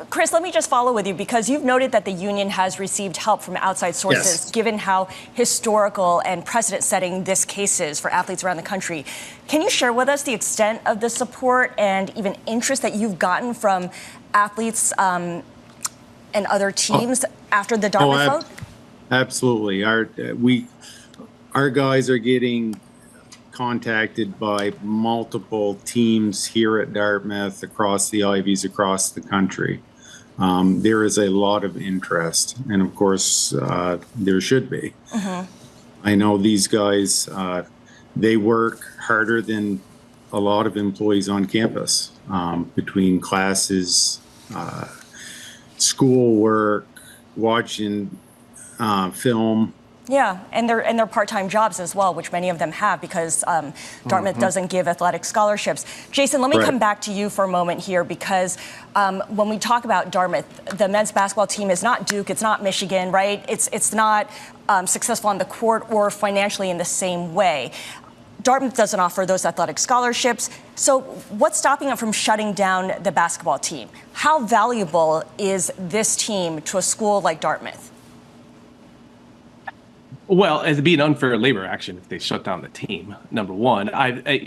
Chris, let me just follow with you because you've noted that the union has received help from outside sources, given how historical and precedent-setting this case is for athletes around the country. Can you share with us the extent of the support and even interest that you've gotten from athletes and other teams after the Dartmouth vote? Absolutely. Our guys are getting contacted by multiple teams here at Dartmouth, across the Ivies, across the country. There is a lot of interest, and of course, there should be. I know these guys, they work harder than a lot of employees on campus, between classes, school work, watching film. Yeah, and they're part-time jobs as well, which many of them have because Dartmouth doesn't give athletic scholarships. Jason, let me come back to you for a moment here because when we talk about Dartmouth, the men's basketball team is not Duke, it's not Michigan, right? It's not successful on the court or financially in the same way. Dartmouth doesn't offer those athletic scholarships. So what's stopping them from shutting down the basketball team? How valuable is this team to a school like Dartmouth? Well, it'd be an unfair labor action if they shut down the team, number one.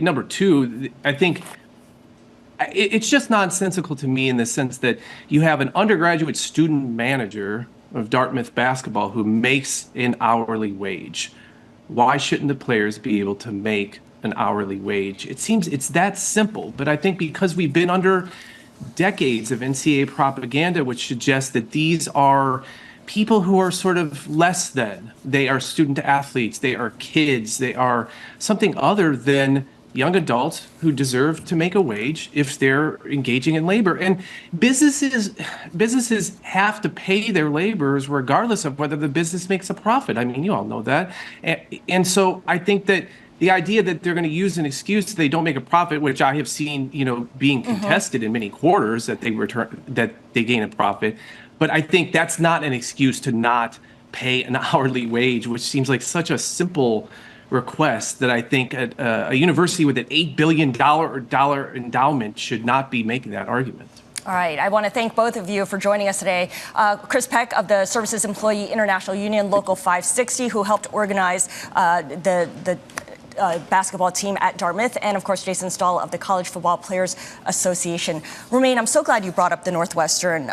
Number two, I think it's just nonsensical to me in the sense that you have an undergraduate student manager of Dartmouth basketball who makes an hourly wage. Why shouldn't the players be able to make an hourly wage? It seems it's that simple, but I think because we've been under decades of NCAA propaganda, which suggests that these are people who are sort of less than. They are student athletes, they are kids, they are something other than young adults who deserve to make a wage if they're engaging in labor. And businesses have to pay their laborers regardless of whether the business makes a profit. You all know that. And so I think that the idea that they're going to use an excuse that they don't make a profit, which I have seen, being contested in many quarters that they gain a profit. But I think that's not an excuse to not pay an hourly wage, which seems like such a simple request that I think a university with an $8 billion endowment should not be making that argument. All right. I want to thank both of you for joining us today. Chris Peck of the Services Employee International Union, Local 560, who helped organize the basketball team at Dartmouth, and of course Jason Stahl of the College Football Players Association. Romain, I'm so glad you brought up the Northwestern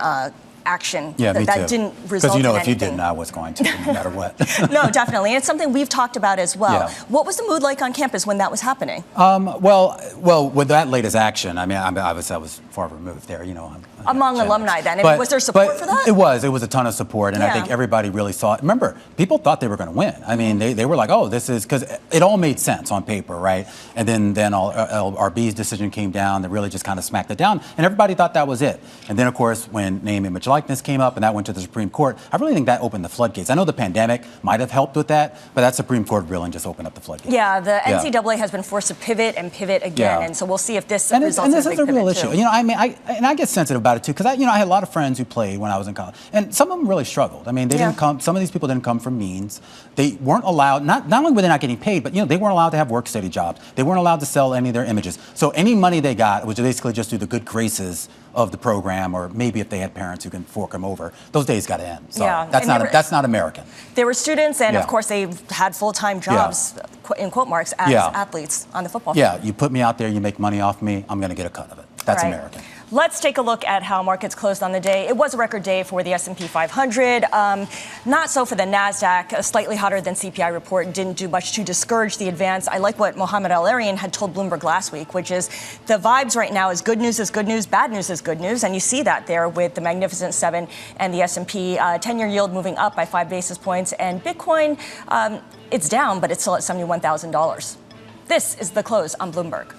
action. Yeah, me that too. Didn't result because in if you anything. didn't, I was going to, no matter what. No, definitely. And it's something we've talked about as well. Yeah. What was the mood like on campus when that was happening? Well, with that latest action, I mean, I was far removed there, Among alumni then. Was there support for that? It was a ton of support. And I think Yeah. everybody really saw it. Remember, people thought they were going to win. I mean, they were like, oh, this is, because it all made sense on paper, right? And then RB's decision came down that really just kind of smacked it down. And everybody thought that was it. And then, of course, when name, image, likeness came up and that went to the Supreme Court, I really think that opened the floodgates. I know the pandemic might have helped with that, but that Supreme Court ruling just opened up the floodgates. Yeah, the NCAA has been forced to pivot and pivot again. Yeah. And so we'll see if this And results this in a is big a real pivot issue. too. I mean, I get sensitive about it too, because I had a lot of friends who played when I was in college, and some of them really struggled. I mean, they didn't come. Some of these people didn't come from means. They weren't allowed. Not only were they not getting paid, but they weren't allowed to have work study jobs. They weren't allowed to sell any of their images. So any money they got was basically just through the good graces of the program, or maybe if they had parents who can fork them over. Those days got to end. So Yeah. that's not American. They were students, and Yeah. of course they had full-time jobs, in quote marks, as athletes on the football field. Yeah, you put me out there, you make money off me, I'm going to get a cut of it. That's Right. American. Let's take a look at how markets closed on the day. It was a record day for the S&P 500. Not so for the NASDAQ. A slightly hotter than CPI report didn't do much to discourage the advance. I like what Mohamed El-Erian had told Bloomberg last week, which is the vibes right now is good news is good news, bad news is good news. And you see that there with the Magnificent Seven and the S&P 10-year yield moving up by 5 basis points. And Bitcoin, it's down, but it's still at $71,000. This is the close on Bloomberg.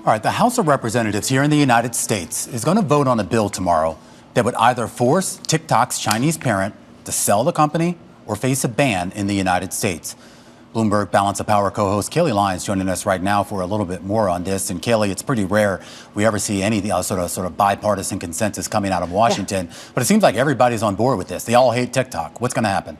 All right, the House of Representatives here in the United States is going to vote on a bill tomorrow that would either force TikTok's Chinese parent to sell the company or face a ban in the United States. Bloomberg Balance of Power co-host Kayleigh Lyons joining us right now for a little bit more on this. And Kayleigh, it's pretty rare we ever see any sort of bipartisan consensus coming out of Washington. Yeah. But it seems like everybody's on board with this. They all hate TikTok. What's going to happen?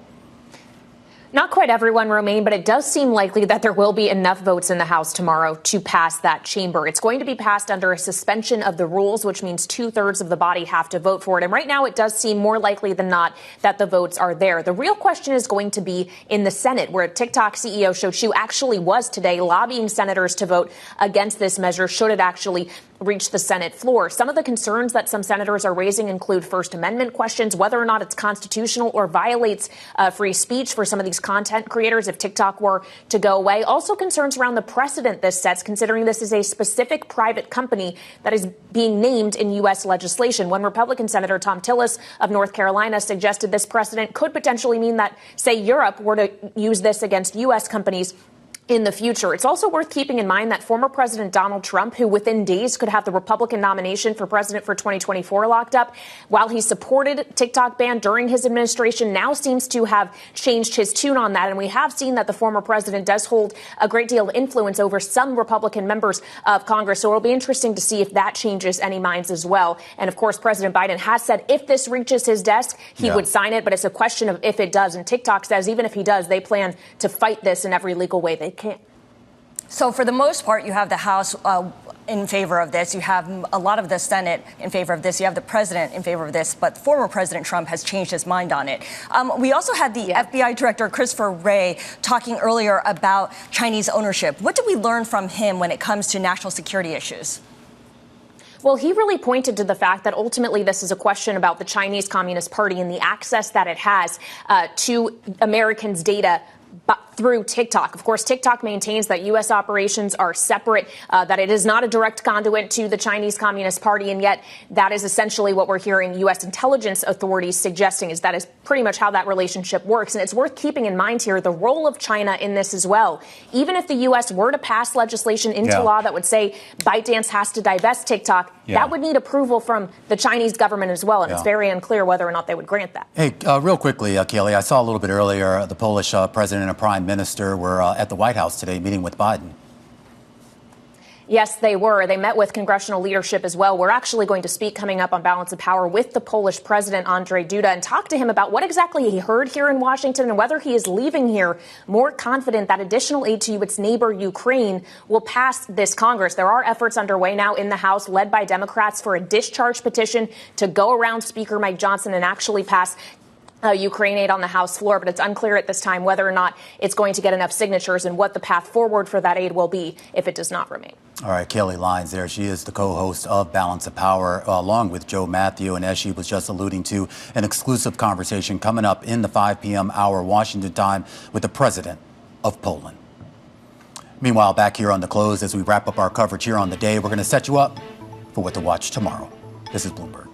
Not quite everyone, Romain, but it does seem likely that there will be enough votes in the House tomorrow to pass that chamber. It's going to be passed under a suspension of the rules, which means 2/3 of the body have to vote for it. And right now, it does seem more likely than not that the votes are there. The real question is going to be in the Senate, where TikTok CEO Shou Chew actually was today lobbying senators to vote against this measure, should it actually reach the Senate floor. Some of the concerns that some senators are raising include First Amendment questions, whether or not it's constitutional or violates free speech for some of these content creators if TikTok were to go away. Also concerns around the precedent this sets, considering this is a specific private company that is being named in U.S. legislation. One Republican Senator, Tom Tillis of North Carolina, suggested this precedent could potentially mean that, say, Europe were to use this against U.S. companies in the future. It's also worth keeping in mind that former President Donald Trump, who within days could have the Republican nomination for president for 2024 locked up, while he supported TikTok ban during his administration, now seems to have changed his tune on that. And we have seen that the former president does hold a great deal of influence over some Republican members of Congress. So it'll be interesting to see if that changes any minds as well. And of course, President Biden has said if this reaches his desk, he would sign it. But it's a question of if it does. And TikTok says even if he does, they plan to fight this in every legal way they can. So for the most part, you have the House in favor of this. You have a lot of the Senate in favor of this. You have the president in favor of this. But former President Trump has changed his mind on it. We also had the FBI Director Christopher Wray talking earlier about Chinese ownership. What did we learn from him when it comes to national security issues? Well, he really pointed to the fact that ultimately this is a question about the Chinese Communist Party and the access that it has to Americans' data through TikTok. Of course, TikTok maintains that U.S. operations are separate, that it is not a direct conduit to the Chinese Communist Party, and yet that is essentially what we're hearing U.S. intelligence authorities suggesting is that is pretty much how that relationship works. And it's worth keeping in mind here the role of China in this as well. Even if the U.S. were to pass legislation into law that would say ByteDance has to divest TikTok, that would need approval from the Chinese government as well. And it's very unclear whether or not they would grant that. Hey, real quickly, Kaylee, I saw a little bit earlier the Polish president and prime minister were at the White House today meeting with Biden. Yes, they were. They met with congressional leadership as well. We're actually going to speak coming up on Balance of Power with the Polish president, Andrzej Duda, and talk to him about what exactly he heard here in Washington and whether he is leaving here more confident that additional aid to its neighbor Ukraine will pass this Congress. There are efforts underway now in the House led by Democrats for a discharge petition to go around Speaker Mike Johnson and actually pass Ukraine aid on the House floor, but it's unclear at this time whether or not it's going to get enough signatures and what the path forward for that aid will be if it does not remain. All right, Kaylee Lyons there. She is the co-host of Balance of Power along with Joe Matthew. And as she was just alluding to, an exclusive conversation coming up in the 5 p.m. hour Washington time with the president of Poland. Meanwhile, back here on The Close, as we wrap up our coverage here on the day, we're going to set you up for what to watch tomorrow. This is Bloomberg.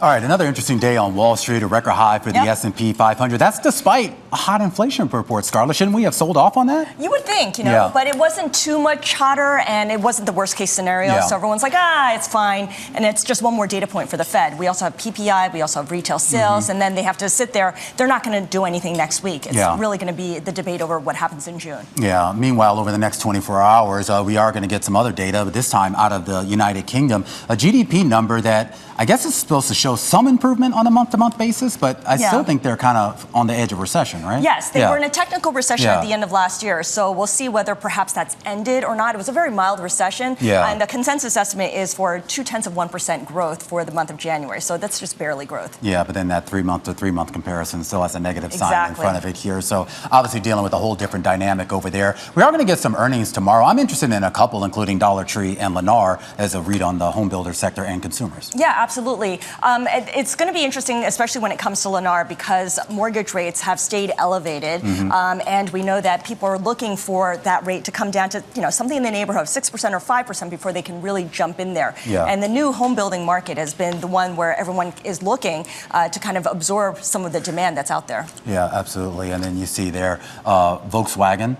All right, another interesting day on Wall Street, a record high for the S&P 500. That's despite a hot inflation report, Scarlett. Shouldn't we have sold off on that? You would think, but it wasn't too much hotter, and it wasn't the worst case scenario. So everyone's like, it's fine. And it's just one more data point for the Fed. We also have PPI, we also have retail sales, and then they have to sit there. They're not going to do anything next week. It's really going to be the debate over what happens in June. Yeah. Meanwhile, over the next 24 hours, we are going to get some other data, but this time out of the United Kingdom, a GDP number that I guess it's supposed to show some improvement on a month-to-month basis, but I still think they're kind of on the edge of recession, right? Yes, they were in a technical recession at the end of last year, so we'll see whether perhaps that's ended or not. It was a very mild recession, and the consensus estimate is for 0.2% growth for the month of January, so that's just barely growth. Yeah, but then that 3-month to 3-month comparison still has a negative sign in front of it here, so obviously dealing with a whole different dynamic over there. We are going to get some earnings tomorrow. I'm interested in a couple, including Dollar Tree and Lennar, as a read on the home builder sector and consumers. Yeah, absolutely. It's going to be interesting, especially when it comes to Lennar, because mortgage rates have stayed elevated, and we know that people are looking for that rate to come down to something in the neighborhood of 6% or 5% before they can really jump in there. And the new home building market has been the one where everyone is looking to kind of absorb some of the demand that's out there. Yeah, absolutely. And then you see there Volkswagen.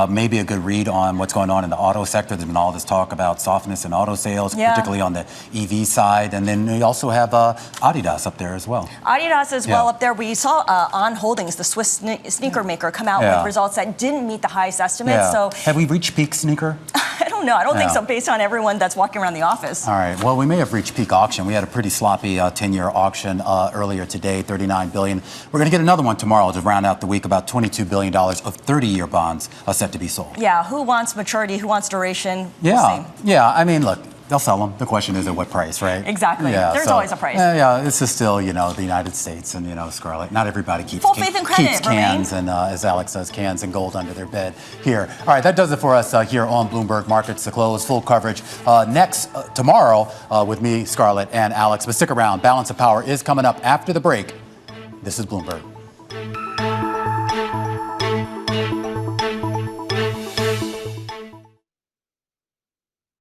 Maybe a good read on what's going on in the auto sector. There's been all this talk about softness in auto sales, particularly on the EV side. And then we also have Adidas up there as well. Adidas as well up there. We saw On Holdings, the Swiss sneaker maker, come out with results that didn't meet the highest estimates. So have we reached peak sneaker? I don't know. I don't think so, based on everyone that's walking around the office. All right. Well, we may have reached peak auction. We had a pretty sloppy 10-year auction earlier today, $39 billion. We're going to get another one tomorrow to round out the week, about $22 billion of 30-year bonds set to be sold. Yeah. Who wants maturity? Who wants duration? Yeah. Yeah. I mean, look, they'll sell them. The question is at what price, right? Exactly. Yeah, There's always a price. This is still, the United States, and Scarlett. Not everybody keeps cans and, as Alex says, cans and gold under their bed here. All right, that does it for us here on Bloomberg Markets to Close. Full coverage next tomorrow with me, Scarlett, and Alex. But stick around. Balance of Power is coming up after the break. This is Bloomberg.